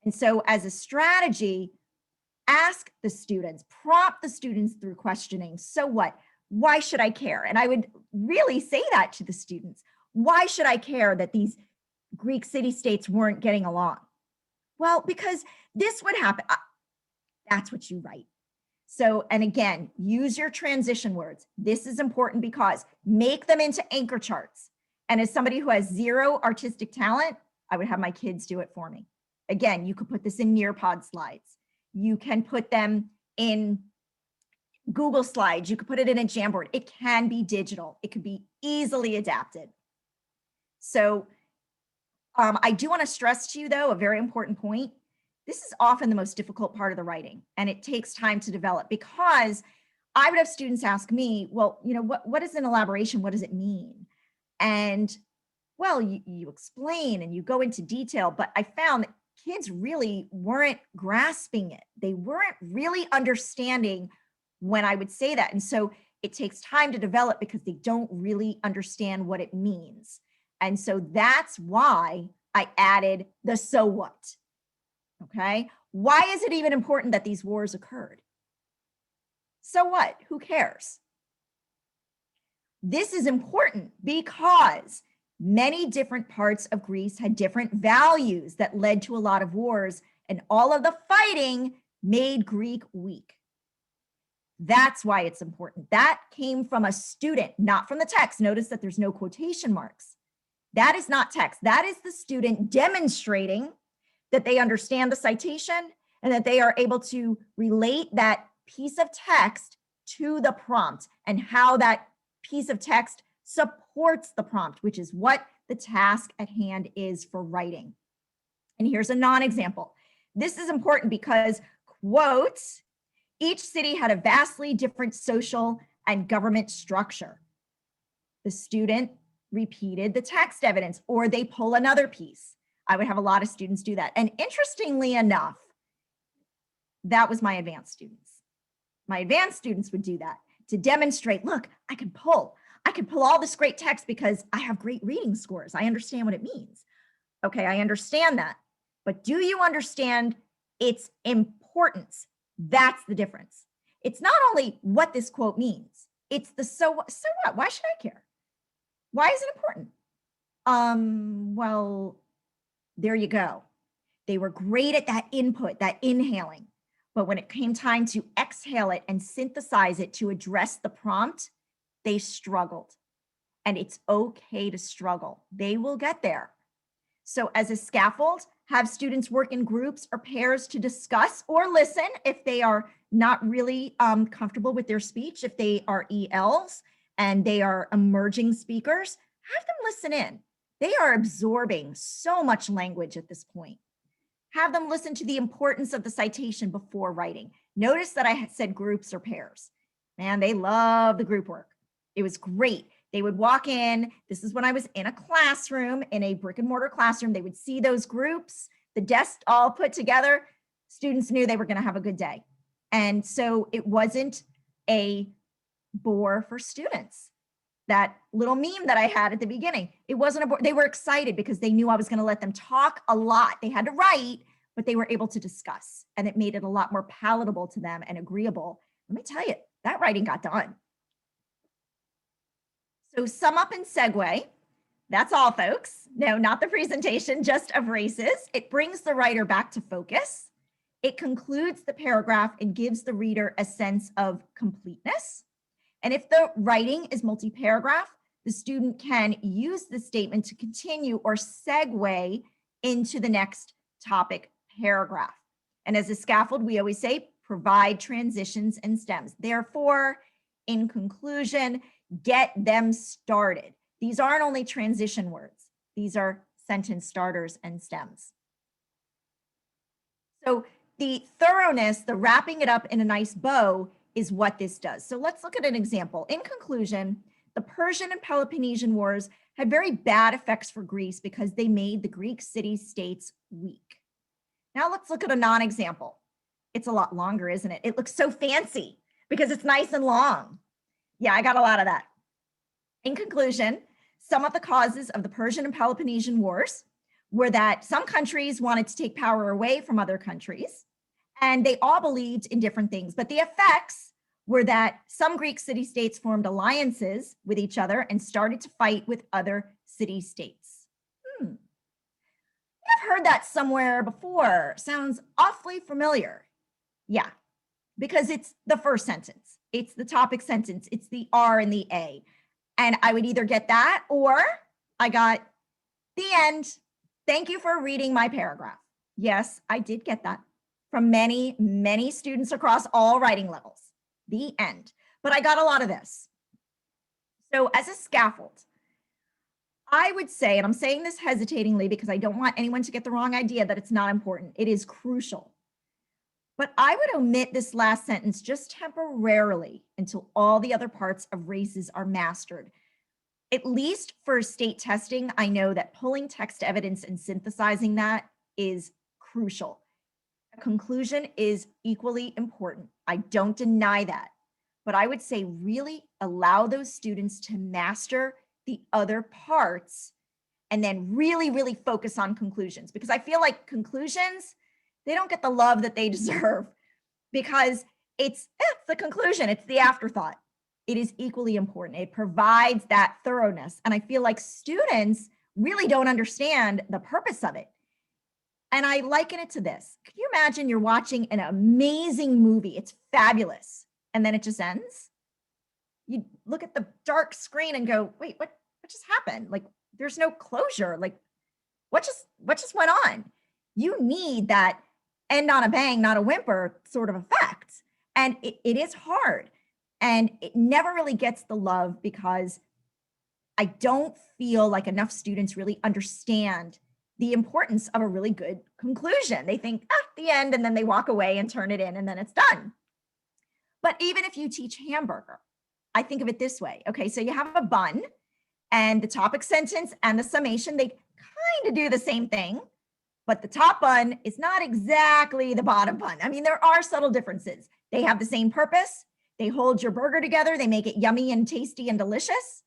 And so as a strategy, ask the students, prompt the students through questioning. So what? Why should I care? And I would really say that to the students. Why should I care that these Greek city-states weren't getting along? Well, because this would happen. That's what you write. So, and again, use your transition words. This is important because make them into anchor charts. And as somebody who has zero artistic talent, I would have my kids do it for me. Again, you could put this in Nearpod slides. You can put them in Google Slides. You could put it in a Jamboard. It can be digital. It could be easily adapted. So I do want to stress to you, though, a very important point. This is often the most difficult part of the writing, and it takes time to develop because I would have students ask me, well, you know, what is an elaboration? What does it mean? And well, you explain and you go into detail, but I found that kids really weren't grasping it. They weren't really understanding when I would say that. And so it takes time to develop because they don't really understand what it means. And so that's why I added the so what. Okay. Why is it even important that these wars occurred? So what? Who cares? This is important because many different parts of Greece had different values that led to a lot of wars, and all of the fighting made Greek weak. That's why it's important. That came from a student, not from the text. Notice that there's no quotation marks. That is not text. That is the student demonstrating that they understand the citation and that they are able to relate that piece of text to the prompt and how that piece of text supports the prompt, which is what the task at hand is for writing. And here's a non-example. This is important because, quote, each city had a vastly different social and government structure. The student repeated the text evidence, or they pull another piece. I would have a lot of students do that. And interestingly enough, that was my advanced students. My advanced students would do that to demonstrate, look, I can pull all this great text because I have great reading scores. I understand what it means. Okay, I understand that. But do you understand its importance? That's the difference. It's not only what this quote means, it's the so what? Why should I care? Why is it important? Well, there you go. They were great at that input, that inhaling. But when it came time to exhale it and synthesize it to address the prompt, they struggled. And it's okay to struggle. They will get there. So as a scaffold, have students work in groups or pairs to discuss or listen if they are not really comfortable with their speech, if they are ELs and they are emerging speakers, have them listen in. They are absorbing so much language at this point. Have them listen to the importance of the citation before writing. Notice that I had said groups or pairs. Man, they love the group work. It was great. They would walk in. This is when I was in a classroom, in a brick and mortar classroom. They would see those groups, the desks all put together. Students knew they were going to have a good day. And so it wasn't a bore for students. That little meme that I had at the beginning, it wasn't a bore. They were excited because they knew I was going to let them talk a lot. They had to write, but they were able to discuss, and it made it a lot more palatable to them and agreeable. Let me tell you, that writing got done. So sum up and segue. That's all, folks. No, not the presentation, just of races. It brings the writer back to focus. It concludes the paragraph and gives the reader a sense of completeness. And if the writing is multi-paragraph, the student can use the statement to continue or segue into the next topic paragraph. And as a scaffold, we always say, provide transitions and stems. Therefore, in conclusion, get them started. These aren't only transition words. These are sentence starters and stems. So the thoroughness, the wrapping it up in a nice bow is what this does. So let's look at an example. In conclusion, the Persian and Peloponnesian Wars had very bad effects for Greece because they made the Greek city-states weak. Now let's look at a non-example. It's a lot longer, isn't it? It looks so fancy because it's nice and long. Yeah, I got a lot of that. In conclusion, some of the causes of the Persian and Peloponnesian Wars were that some countries wanted to take power away from other countries, and they all believed in different things. But the effects were that some Greek city-states formed alliances with each other and started to fight with other city-states. I've heard that somewhere before. Sounds awfully familiar. Yeah, because it's the first sentence. It's the topic sentence. It's the R and the A. And I would either get that or I got the end. Thank you for reading my paragraph. Yes, I did get that from many, many students across all writing levels. The end. But I got a lot of this. So as a scaffold, I would say, and I'm saying this hesitatingly because I don't want anyone to get the wrong idea that it's not important. It is crucial. But I would omit this last sentence just temporarily until all the other parts of races are mastered. At least for state testing, I know that pulling text evidence and synthesizing that is crucial. A conclusion is equally important. I don't deny that. But I would say really allow those students to master the other parts and then really, really focus on conclusions, because I feel like conclusions, they don't get the love that they deserve because it's the conclusion. It's the afterthought. It is equally important. It provides that thoroughness. And I feel like students really don't understand the purpose of it. And I liken it to this. Can you imagine you're watching an amazing movie? It's fabulous. And then it just ends. You look at the dark screen and go, wait, what just happened? Like, there's no closure. Like, what just went on? You need that end on a bang, not a whimper sort of effect. And it is hard. And it never really gets the love because I don't feel like enough students really understand the importance of a really good conclusion. They think, the end, and then they walk away and turn it in, and then it's done. But even if you teach hamburger, I think of it this way. Okay, so you have a bun, and the topic sentence and the summation, they kind of do the same thing, but the top bun is not exactly the bottom bun. I mean, there are subtle differences. They have the same purpose. They hold your burger together. They make it yummy and tasty and delicious,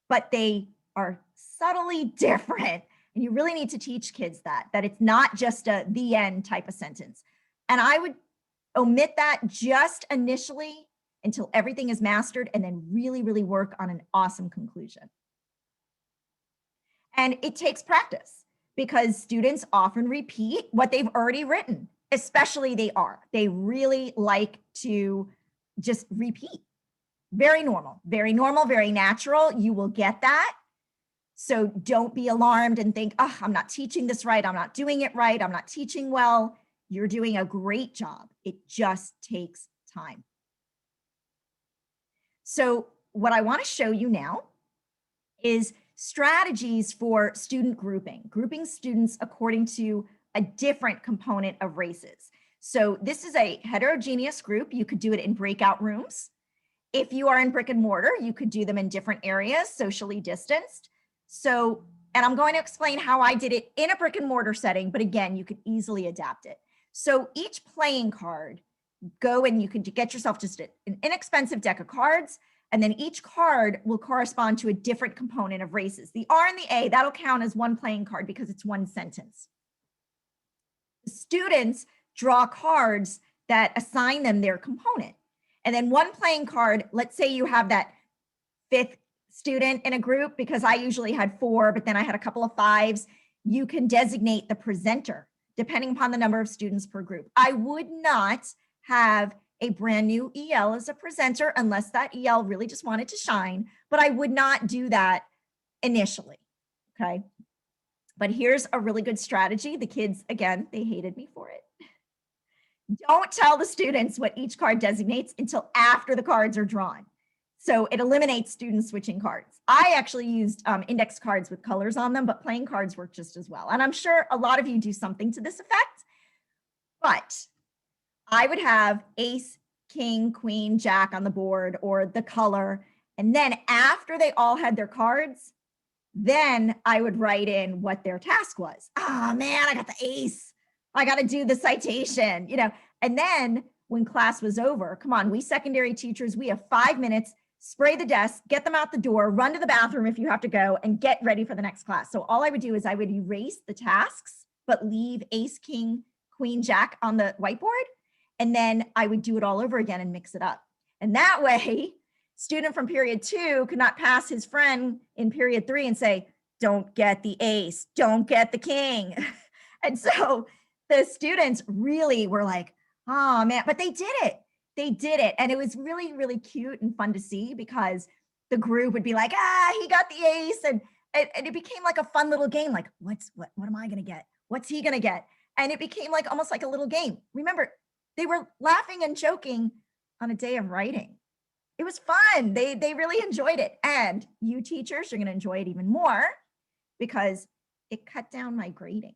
but they are subtly different. And you really need to teach kids that it's not just a the end type of sentence. And I would omit that just initially until everything is mastered, and then really, really work on an awesome conclusion. And it takes practice because students often repeat what they've already written, especially they really like to just repeat. Very normal, very natural. You will get that. So don't be alarmed and think, I'm not teaching this right. I'm not doing it right. I'm not teaching well. You're doing a great job. It just takes time. So what I want to show you now is strategies for student grouping students according to a different component of races. So this is a heterogeneous group. You could do it in breakout rooms. If you are in brick and mortar, you could do them in different areas, socially distanced. So, and I'm going to explain how I did it in a brick and mortar setting, but again, you could easily adapt it. So each playing card, go and you can get yourself just an inexpensive deck of cards, and then each card will correspond to a different component of races. The R and the A, that'll count as one playing card because it's one sentence. The students draw cards that assign them their component. And then one playing card, let's say you have that 5th student in a group, because I usually had 4, but then I had a couple of 5s, you can designate the presenter depending upon the number of students per group. I would not have a brand new EL as a presenter unless that EL really just wanted to shine, but I would not do that initially, okay? But here's a really good strategy. The kids, again, they hated me for it. Don't tell the students what each card designates until after the cards are drawn. So it eliminates students switching cards. I actually used index cards with colors on them, but playing cards work just as well. And I'm sure a lot of you do something to this effect, but I would have ace, king, queen, jack on the board, or the color. And then after they all had their cards, then I would write in what their task was. Oh man, I got the ace. I got to do the citation, you know. And then when class was over, come on, we secondary teachers, we have 5 minutes, spray the desk, get them out the door, run to the bathroom if you have to go, and get ready for the next class. So all I would do is I would erase the tasks, but leave ace, king, queen, jack on the whiteboard. And then I would do it all over again and mix it up. And that way, student from period 2 could not pass his friend in period 3 and say, don't get the ace, don't get the king. And so the students really were like, oh man, but they did it. They did it. And it was really, really cute and fun to see, because the group would be like, he got the ace. And it became like a fun little game. Like, what am I going to get? What's he going to get? And it became like almost like a little game. Remember, they were laughing and joking on a day of writing. It was fun. They really enjoyed it. And you teachers, you're going to enjoy it even more because it cut down my grading.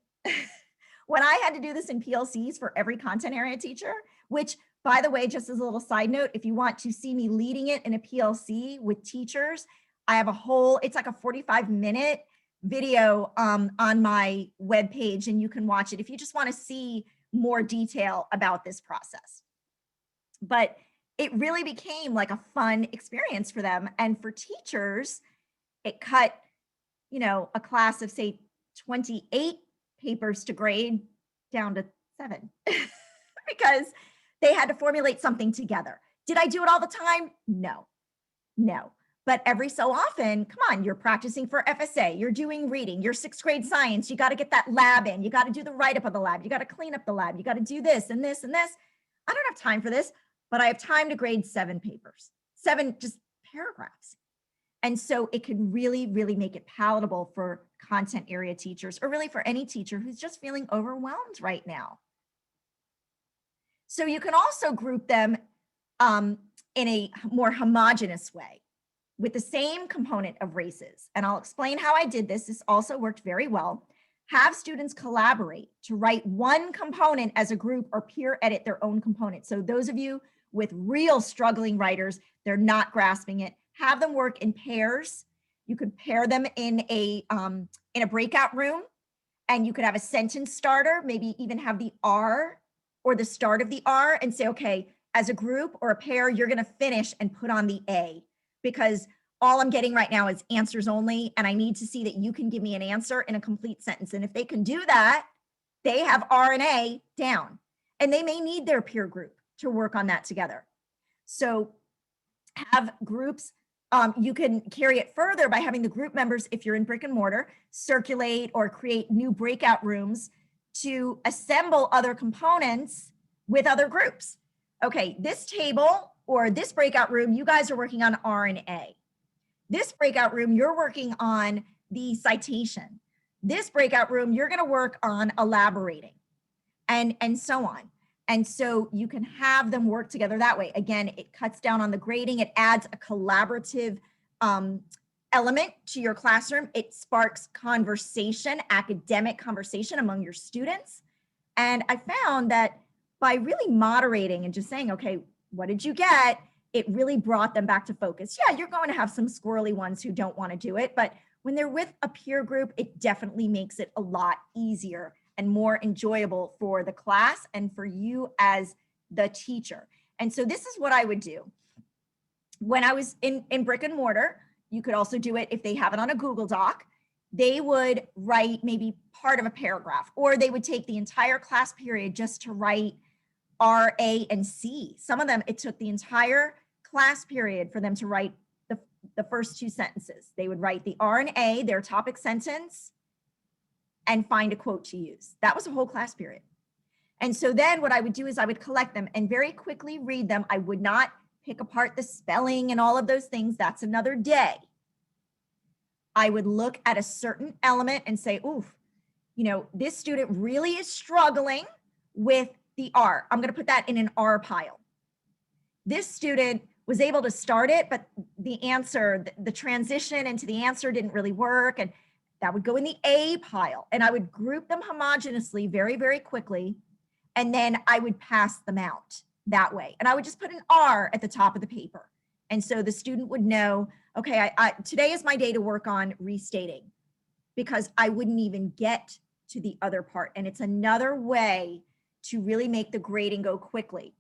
When I had to do this in PLCs for every content area teacher, which, by the way, just as a little side note, if you want to see me leading it in a PLC with teachers, I have a whole, it's like a 45-minute video on my webpage, and you can watch it if you just want to see more detail about this process. But it really became like a fun experience for them. And for teachers, it cut, you know, a class of, say, 28 papers to grade down to 7 because they had to formulate something together. Did I do it all the time? No. But every so often, come on, you're practicing for FSA, you're doing reading, you're 6th grade science, you got to get that lab in, you got to do the write-up of the lab, you got to clean up the lab, you got to do this and this and this. I don't have time for this, but I have time to grade 7 papers, 7 just paragraphs. And so it can really, really make it palatable for content area teachers, or really for any teacher who's just feeling overwhelmed right now. So you can also group them in a more homogeneous way with the same component of races. And I'll explain how I did this. This also worked very well. Have students collaborate to write one component as a group or peer edit their own component. So those of you with real struggling writers, they're not grasping it, have them work in pairs. You could pair them in a breakout room, and you could have a sentence starter, maybe even have the R or the start of the R, and say, okay, as a group or a pair, you're going to finish and put on the A, because all I'm getting right now is answers only, and I need to see that you can give me an answer in a complete sentence. And if they can do that, they have R and A down, and they may need their peer group to work on that together. So have groups. You can carry it further by having the group members, if you're in brick and mortar, circulate or create new breakout rooms to assemble other components with other groups. Okay, this table or this breakout room, you guys are working on R and A. This breakout room, you're working on the citation. This breakout room, you're going to work on elaborating, and so on. And so you can have them work together that way. Again, it cuts down on the grading. It adds a collaborative element to your classroom. It sparks conversation, academic conversation among your students. And I found that by really moderating and just saying, okay, what did you get? It really brought them back to focus. Yeah, you're going to have some squirrely ones who don't want to do it, but when they're with a peer group, it definitely makes it a lot easier and more enjoyable for the class and for you as the teacher. And so this is what I would do. When I was in brick and mortar, you could also do it if they have it on a Google Doc. They would write maybe part of a paragraph, or they would take the entire class period just to write R, A, and C. Some of them, it took the entire class period for them to write the first two sentences. They would write the R and A, their topic sentence, and find a quote to use. That was a whole class period. And so then what I would do is I would collect them and very quickly read them. I would not pick apart the spelling and all of those things. That's another day. I would look at a certain element and say, oof, you know, this student really is struggling with the R. I'm going to put that in an R pile. This student was able to start it, but the answer, the transition into the answer didn't really work. And that would go in the A pile. And I would group them homogenously very, very quickly. And then I would pass them out that way. And I would just put an R at the top of the paper. And so the student would know, okay, today is my day to work on restating, because I wouldn't even get to the other part. And it's another way to really make the grading go quickly.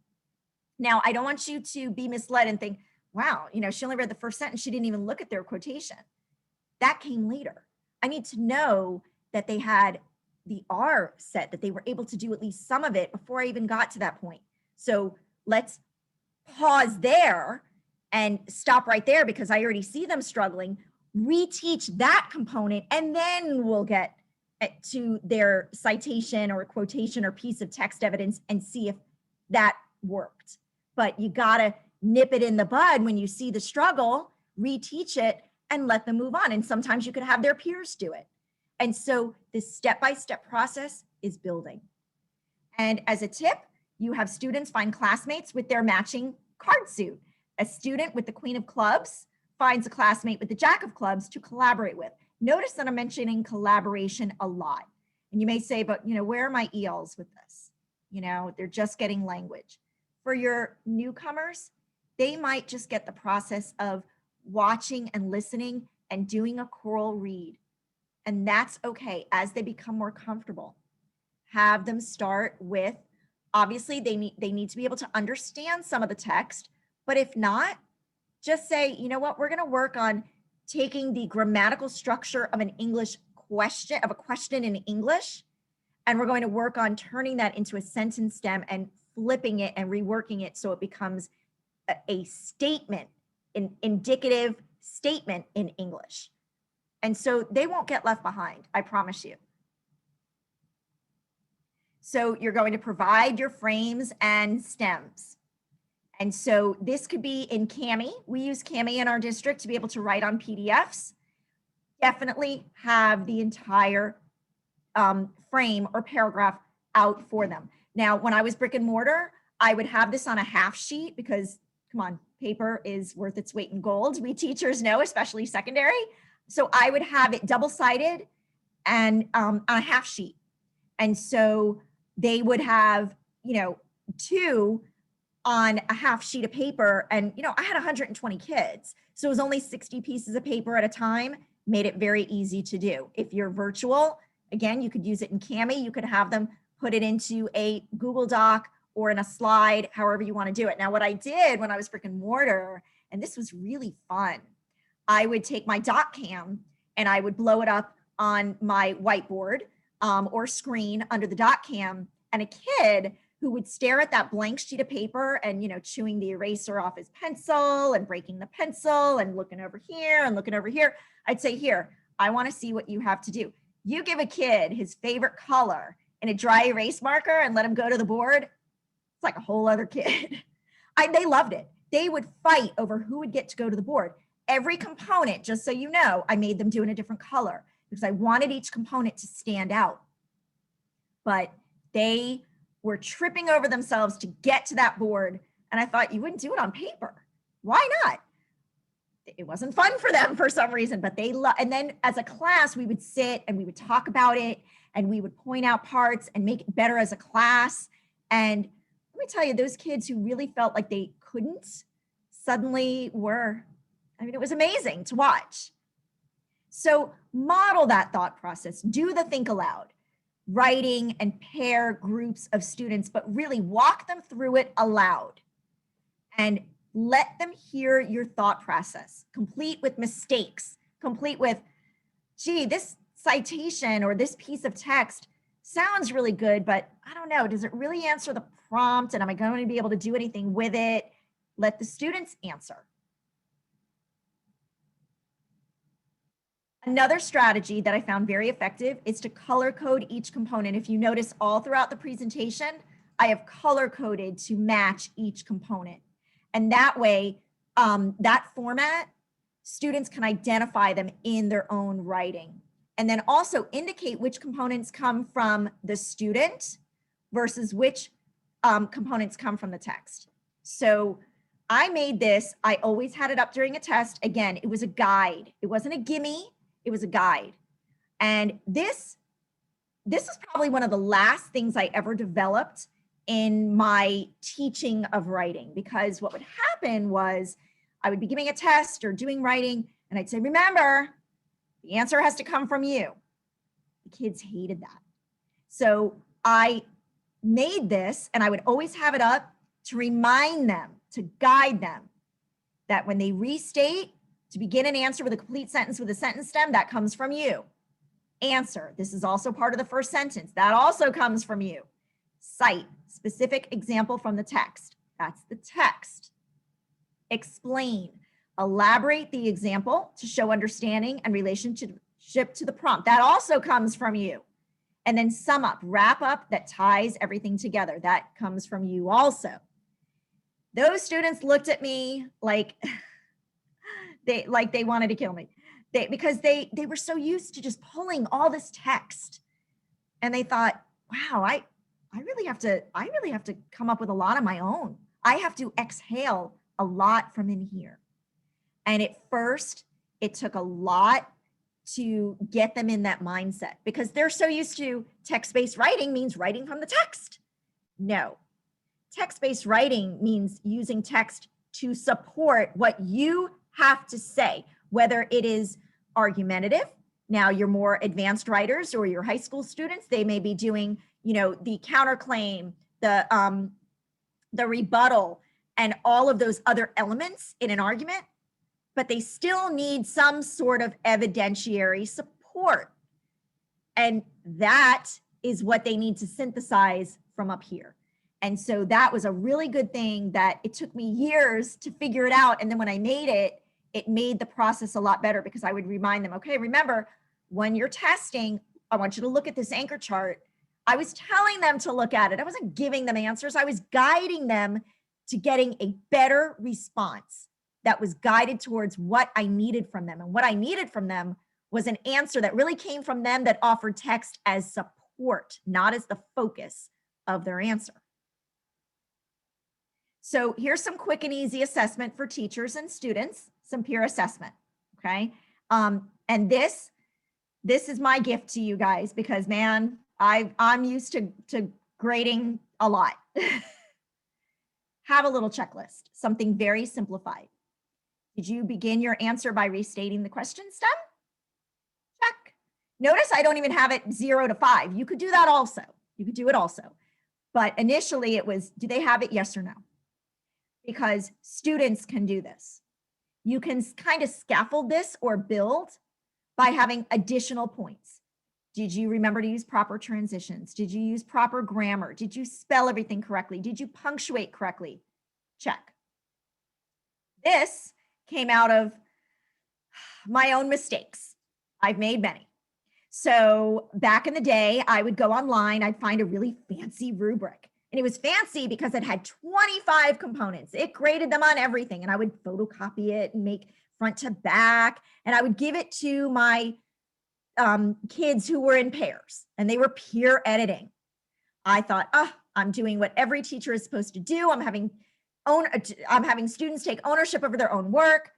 Now, I don't want you to be misled and think, wow, you know, she only read the first sentence. She didn't even look at their quotation. That came later. I need to know that they had the R set, that they were able to do at least some of it before I even got to that point. So let's pause there and stop right there, because I already see them struggling, reteach that component, and then we'll get to their citation or quotation or piece of text evidence and see if that worked. But you gotta nip it in the bud when you see the struggle, reteach it, and let them move on. And sometimes you could have their peers do it. And so this step-by-step process is building. And as a tip, you have students find classmates with their matching card suit. A student with the Queen of Clubs finds a classmate with the Jack of Clubs to collaborate with. Notice that I'm mentioning collaboration a lot. And you may say, but you know, where are my ELs with this? You know, they're just getting language. For your newcomers, they might just get the process of watching and listening and doing a choral read. And that's okay. As they become more comfortable, have them start with, obviously they need to be able to understand some of the text, but if not, just say, you know what, we're going to work on taking the grammatical structure of an English question, of a question in English, and we're going to work on turning that into a sentence stem and flipping it and reworking it so it becomes a statement, an indicative statement in English. And so they won't get left behind, I promise you. So you're going to provide your frames and stems. And so this could be in Kami. We use Kami in our district to be able to write on PDFs. Definitely have the entire frame or paragraph out for them. Now, when I was brick and mortar, I would have this on a half sheet because, come on, paper is worth its weight in gold. We teachers know, especially secondary. So I would have it double-sided and on a half sheet. And so they would have, you know, two on a half sheet of paper. And, you know, I had 120 kids. So it was only 60 pieces of paper at a time, made it very easy to do. If you're virtual, again, you could use it in Kami. You could have them put it into a Google Doc or in a slide, however you want to do it. Now, what I did when I was brick and mortar, and this was really fun, I would take my dot cam and I would blow it up on my whiteboard or screen under the dot cam, and a kid who would stare at that blank sheet of paper and, you know, chewing the eraser off his pencil and breaking the pencil and looking over here and looking over here. I'd say, here, I want to see what you have to do. You give a kid his favorite color in a dry erase marker and let him go to the board. It's like a whole other kid. They loved it. They would fight over who would get to go to the board. Every component, just so you know, I made them do in a different color because I wanted each component to stand out. But they were tripping over themselves to get to that board. And I thought, you wouldn't do it on paper. Why not? It wasn't fun for them for some reason, but they love. And then as a class, we would sit and we would talk about it. and we would point out parts and make it better as a class. And let me tell you, those kids who really felt like they couldn't suddenly were, I mean, it was amazing to watch. So model that thought process, do the think aloud, writing and pair groups of students, but really walk them through it aloud and let them hear your thought process, complete with mistakes, complete with, gee, this citation or this piece of text sounds really good, but I don't know, does it really answer the prompt? And am I going to be able to do anything with it? Let the students answer. Another strategy that I found very effective is to color code each component. If you notice all throughout the presentation, I have color coded to match each component. And that way, that format, students can identify them in their own writing. And then also indicate which components come from the student versus which components come from the text. So I made this, I always had it up during a test. Again, it was a guide. It wasn't a gimme, it was a guide. And this is probably one of the last things I ever developed in my teaching of writing, because what would happen was I would be giving a test or doing writing and I'd say, remember, the answer has to come from you. The kids hated that. So I made this and I would always have it up to remind them, to guide them, that when they restate, to begin an answer with a complete sentence with a sentence stem, that comes from you. Answer, this is also part of the first sentence, that also comes from you. Cite, specific example from the text, that's the text. Explain, elaborate the example to show understanding and relationship to the prompt, that also comes from you. And then sum up, wrap up, that ties everything together, that comes from you also. Those students looked at me like they wanted to kill me, because they were so used to just pulling all this text, and they thought, wow, I really have to come up with a lot of my own. I have to exhale a lot from in here. And at first, it took a lot to get them in that mindset, because they're so used to text-based writing means writing from the text. No, text-based writing means using text to support what you have to say, whether it is argumentative. Now, your more advanced writers or your high school students, they may be doing, the counterclaim, the rebuttal, and all of those other elements in an argument, but they still need some sort of evidentiary support. And that is what they need to synthesize from up here. And so that was a really good thing that it took me years to figure it out. And then when I made it, it made the process a lot better, because I would remind them, okay, remember, when you're testing, I want you to look at this anchor chart. I was telling them to look at it. I wasn't giving them answers. I was guiding them to getting a better response that was guided towards what I needed from them. And what I needed from them was an answer that really came from them, that offered text as support, not as the focus of their answer. So here's some quick and easy assessment for teachers and students, some peer assessment, okay? And this is my gift to you guys, because man, I'm used to grading a lot. Have a little checklist, something very simplified. Did you begin your answer by restating the question stem? Check. Notice I don't even have it 0 to 5. You could do that also. You could do it also. But initially it was, do they have it, yes or no? Because students can do this. You can kind of scaffold this or build by having additional points. Did you remember to use proper transitions? Did you use proper grammar? Did you spell everything correctly? Did you punctuate correctly? Check. This came out of my own mistakes. I've made many. So back in the day, I would go online, I'd find a really fancy rubric. And it was fancy because it had 25 components. It graded them on everything. And I would photocopy it and make front to back. And I would give it to my kids who were in pairs, and they were peer editing. I thought, oh, I'm doing what every teacher is supposed to do. I'm having students take ownership over their own work.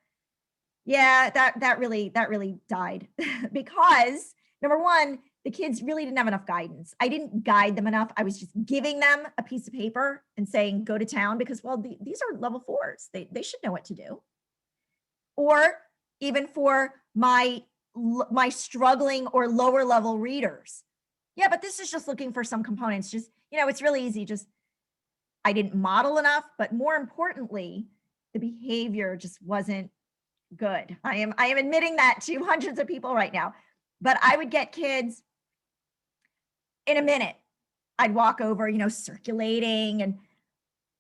Yeah, that really died because number one, the kids really didn't have enough guidance. I didn't guide them enough. I was just giving them a piece of paper and saying, go to town, because, well, these are level 4s. They should know what to do. Or even for my struggling or lower level readers. Yeah, but this is just looking for some components. Just, it's really easy. Just, I didn't model enough, but more importantly, the behavior just wasn't good. I am admitting that to hundreds of people right now. But I would get kids in a minute. I'd walk over, circulating. And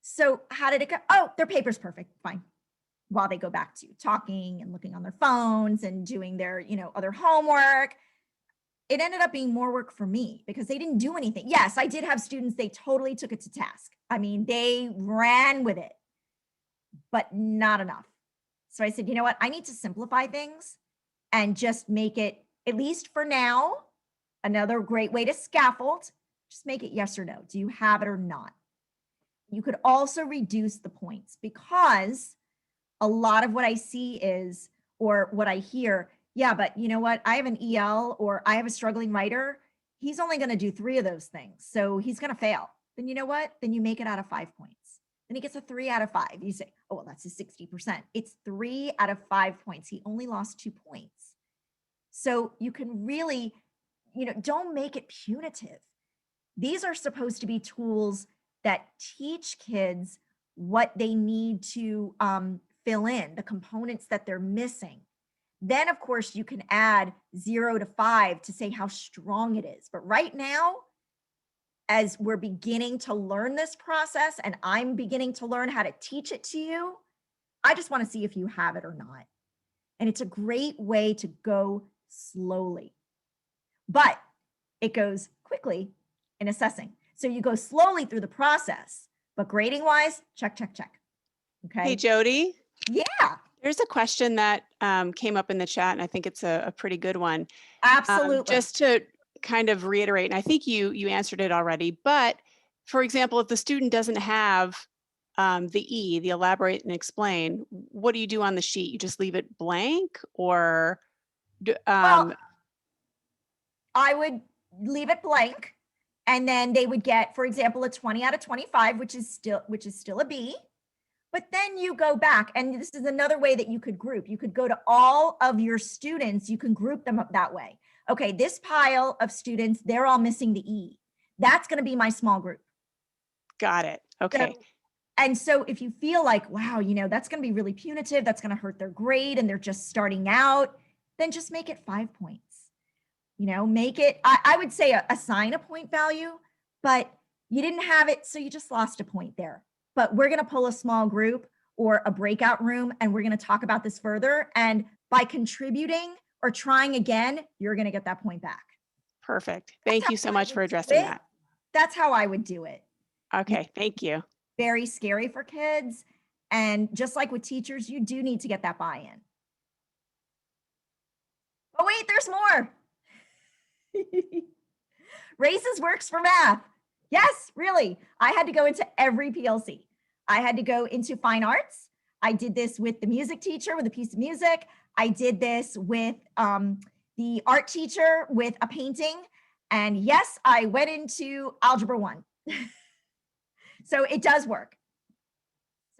so how did it go? Oh, their paper's perfect. Fine. While they go back to talking and looking on their phones and doing their, other homework. It ended up being more work for me because they didn't do anything. Yes, I did have students, they totally took it to task. I mean, they ran with it, but not enough. So I said, you know what? I need to simplify things and just make it, at least for now, another great way to scaffold, just make it yes or no. Do you have it or not? You could also reduce the points, because a lot of what I see is, or what I hear, yeah, but you know what? I have an EL or I have a struggling writer. He's only going to do 3 of those things. So he's going to fail. Then you know what? Then you make it out of 5 points. Then he gets a 3 out of 5. You say, oh, well, that's a 60%. It's 3 out of 5 points. He only lost 2 points. So you can really, don't make it punitive. These are supposed to be tools that teach kids what they need to fill in, the components that they're missing. Then, of course, you can add 0 to 5 to say how strong it is. But right now, as we're beginning to learn this process and I'm beginning to learn how to teach it to you, I just want to see if you have it or not. And it's a great way to go slowly, but it goes quickly in assessing. So you go slowly through the process, but grading wise, check, check, check. Okay. Hey, Jody. Yeah. There's a question that came up in the chat, and I think it's a pretty good one. Absolutely. Just to kind of reiterate, and I think you answered it already, but for example, if the student doesn't have the elaborate and explain, what do you do on the sheet? You just leave it blank, or well, I would leave it blank, and then they would get, for example, a 20 out of 25, which is still a B. But then you go back, and this is another way that you could group. You could go to all of your students. You can group them up that way. Okay, this pile of students, they're all missing the E. That's going to be my small group. Got it. Okay. So if you feel like, wow, that's going to be really punitive, that's going to hurt their grade, and they're just starting out, then just make it 5 points. Make it, I would say assign a point value, but you didn't have it, so you just lost a point there. But we're going to pull a small group or a breakout room, and we're going to talk about this further. And by contributing or trying again, you're going to get that point back. Perfect. Thank you so much for addressing that. That's how I would do it. Okay. Thank you. Very scary for kids. And just like with teachers, you do need to get that buy-in. Oh, wait, there's more. Races works for math. Yes, really. I had to go into every PLC. I had to go into fine arts. I did this with the music teacher with a piece of music. I did this with the art teacher with a painting. And yes, I went into Algebra 1. So it does work.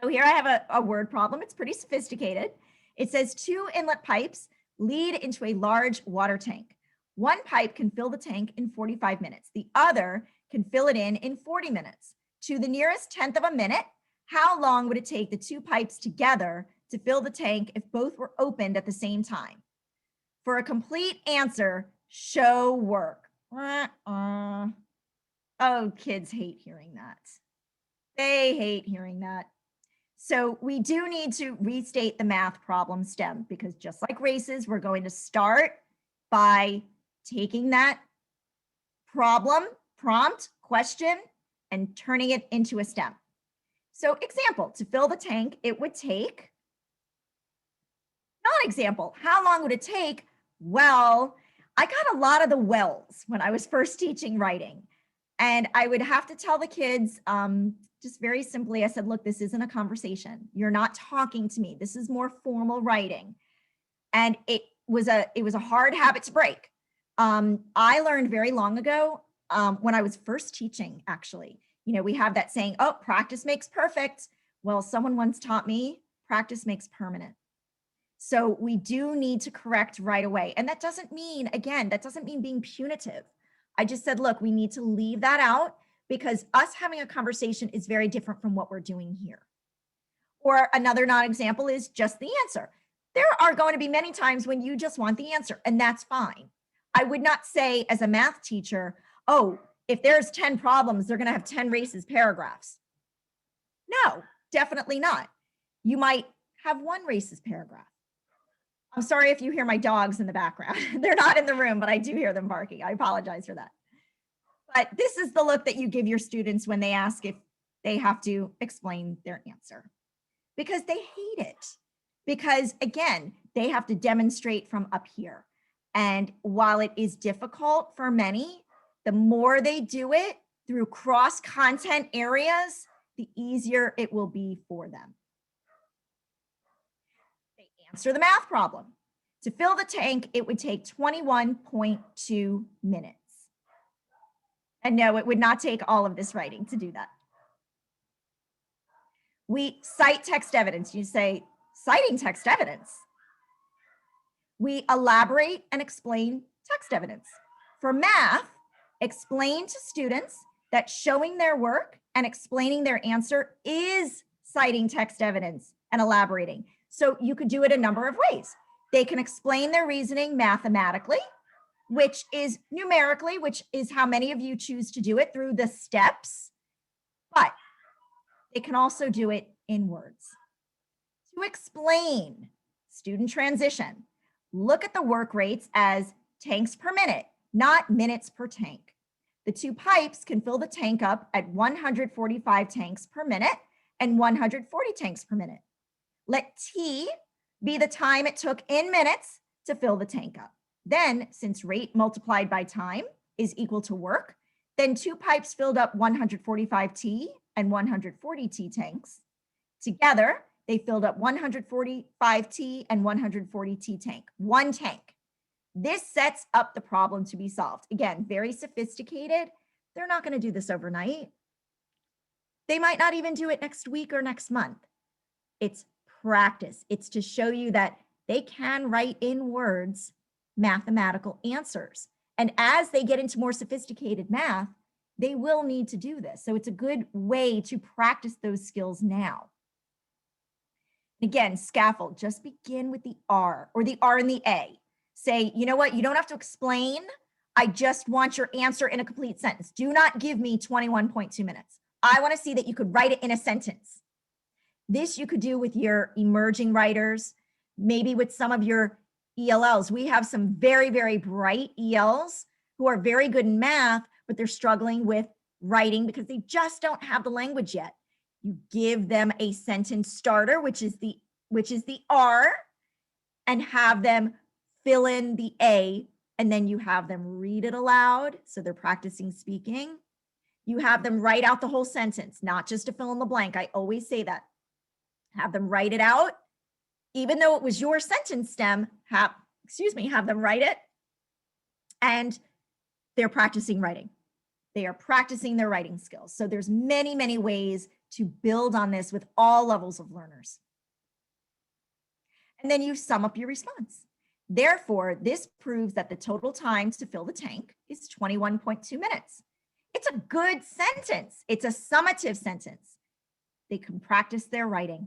So here I have a word problem. It's pretty sophisticated. It says 2 inlet pipes lead into a large water tank. One pipe can fill the tank in 45 minutes. The other can fill it in 40 minutes. To the nearest tenth of a minute, how long would it take the 2 pipes together to fill the tank if both were opened at the same time? For a complete answer, show work. Oh, kids hate hearing that. They hate hearing that. So we do need to restate the math problem stem, because just like races, we're going to start by taking that problem, prompt, question, and turning it into a stem. So example, to fill the tank, it would take, non-example, how long would it take? Well, I got a lot of the wells when I was first teaching writing. And I would have to tell the kids, just very simply, I said, look, this isn't a conversation. You're not talking to me. This is more formal writing. And it was a hard habit to break. I learned very long ago when I was first teaching, actually. We have that saying, oh, practice makes perfect. Well, someone once taught me practice makes permanent. So we do need to correct right away. And that doesn't mean, again, that doesn't mean being punitive. I just said, look, we need to leave that out because us having a conversation is very different from what we're doing here. Or another non-example is just the answer. There are going to be many times when you just want the answer, and that's fine. I would not say as a math teacher, oh, if there's 10 problems, they're going to have 10 races paragraphs. No, definitely not. You might have one races paragraph. I'm sorry if you hear my dogs in the background. They're not in the room, but I do hear them barking. I apologize for that. But this is the look that you give your students when they ask if they have to explain their answer, because they hate it. Because again, they have to demonstrate from up here. And while it is difficult for many, the more they do it through cross-content areas, the easier it will be for them. They answer the math problem. To fill the tank, it would take 21.2 minutes. And no, it would not take all of this writing to do that. We cite text evidence. You say, citing text evidence. We elaborate and explain text evidence. For math, explain to students that showing their work and explaining their answer is citing text evidence and elaborating. So you could do it a number of ways. They can explain their reasoning mathematically, which is numerically, which is how many of you choose to do it through the steps, but they can also do it in words. To explain student transition, look at the work rates as tanks per minute, not minutes per tank. The two pipes can fill the tank up at 145 tanks per minute and 140 tanks per minute. Let T be the time it took in minutes to fill the tank up. Then, since rate multiplied by time is equal to work, then two pipes filled up 145 T and 140 T tanks. Together, they filled up 145 T and 140 T tank, one tank. This sets up the problem to be solved. Again, very sophisticated. They're not going to do this overnight. They might not even do it next week or next month. It's practice. It's to show you that they can write in words mathematical answers. And as they get into more sophisticated math, they will need to do this. So it's a good way to practice those skills now. Again, scaffold, just begin with the R or the R and the A. Say, you know what, you don't have to explain. I just want your answer in a complete sentence. Do not give me 21.2 minutes. I want to see that you could write it in a sentence. This you could do with your emerging writers, maybe with some of your ELLs. We have some very, very bright ELs who are very good in math, but they're struggling with writing because they just don't have the language yet. You give them a sentence starter, which is the R, and have them fill in the A, and then you have them read it aloud. So they're practicing speaking. You have them write out the whole sentence, not just to fill in the blank. I always say that. Have them write it out. Even though it was your sentence stem, have them write it. And they're practicing writing. They are practicing their writing skills. So there's many, many ways to build on this with all levels of learners. And then you sum up your response. Therefore, this proves that the total time to fill the tank is 21.2 minutes. It's a good sentence. It's a summative sentence. They can practice their writing.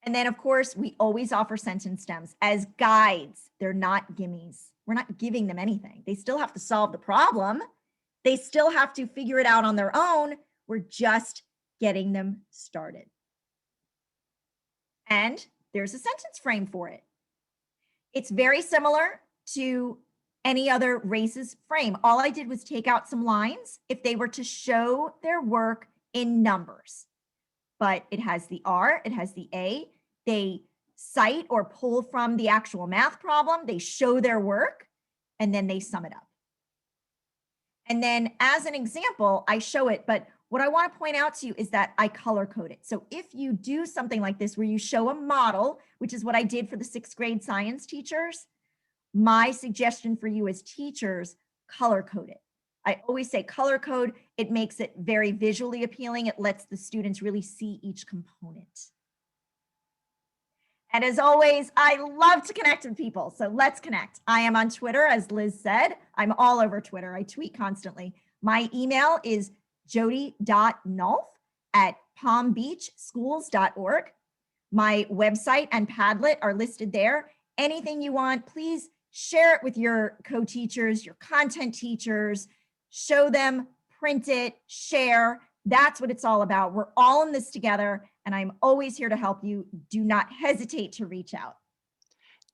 And then, of course, we always offer sentence stems as guides. They're not gimmies. We're not giving them anything. They still have to solve the problem. They still have to figure it out on their own. We're just getting them started. And there's a sentence frame for it. It's very similar to any other races frame. All I did was take out some lines if they were to show their work in numbers. But it has the R, it has the A. They cite or pull from the actual math problem. They show their work, and then they sum it up. And then as an example, I show it, but what I want to point out to you is that I color code it. So if you do something like this where you show a model, which is what I did for the 6th grade science teachers, My suggestion for you as teachers, color code it. I always say color code, it makes it very visually appealing. It lets the students really see each component. And as always, I love to connect with people. So let's connect. I am on Twitter, as Liz said. I'm all over Twitter. I tweet constantly. My email is jody.nolf at palmbeachschools.org. My website and Padlet are listed there. Anything you want, please share it with your co-teachers, your content teachers, show them, print it, share. That's what it's all about. We're all in this together, and I'm always here to help you. Do not hesitate to reach out.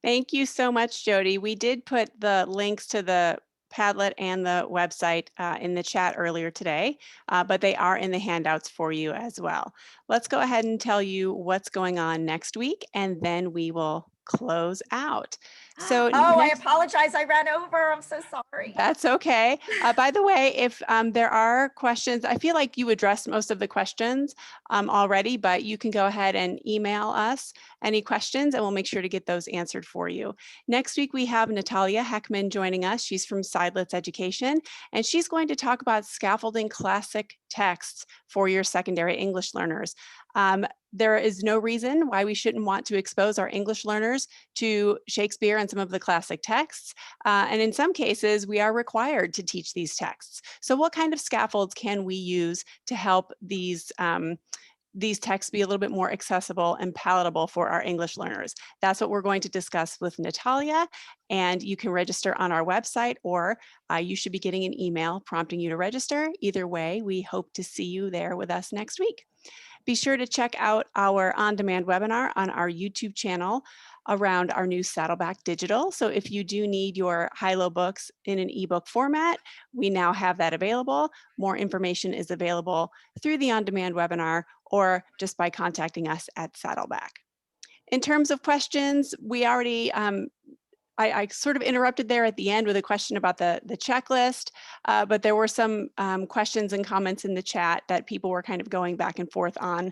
Thank you so much, Jody. We did put the links to the Padlet and the website in the chat earlier today, but they are in the handouts for you as well. Let's go ahead and tell you what's going on next week, and then we will close out. So Oh, I next apologize. I ran over. I'm so sorry. That's okay. By the way, if there are questions, I feel like you addressed most of the questions already, but you can go ahead and email us any questions and we'll make sure to get those answered for you. Next week, we have Natalia Heckman joining us. She's from Sidelets Education, and she's going to talk about scaffolding classic texts for your secondary English learners. There is no reason why we shouldn't want to expose our English learners to Shakespeare and some of the classic texts. And in some cases, we are required to teach these texts. So what kind of scaffolds can we use to help these texts be a little bit more accessible and palatable for our English learners? That's what we're going to discuss with Natalia, and you can register on our website, or you should be getting an email prompting you to register. Either way, we hope to see you there with us next week. Be sure to check out our on-demand webinar on our YouTube channel around our new Saddleback Digital. So if you do need your high-low books in an ebook format, we now have that available. More information is available through the on-demand webinar or just by contacting us at Saddleback. In terms of questions, we already I sort of interrupted there at the end with a question about the checklist, but there were some questions and comments in the chat that people were kind of going back and forth on.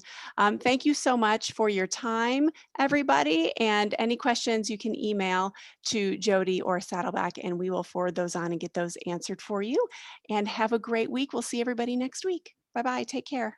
Thank you so much for your time, everybody. And any questions you can email to Jody or Saddleback, and we will forward those on and get those answered for you. And have a great week. We'll see everybody next week. Bye-bye. Take care.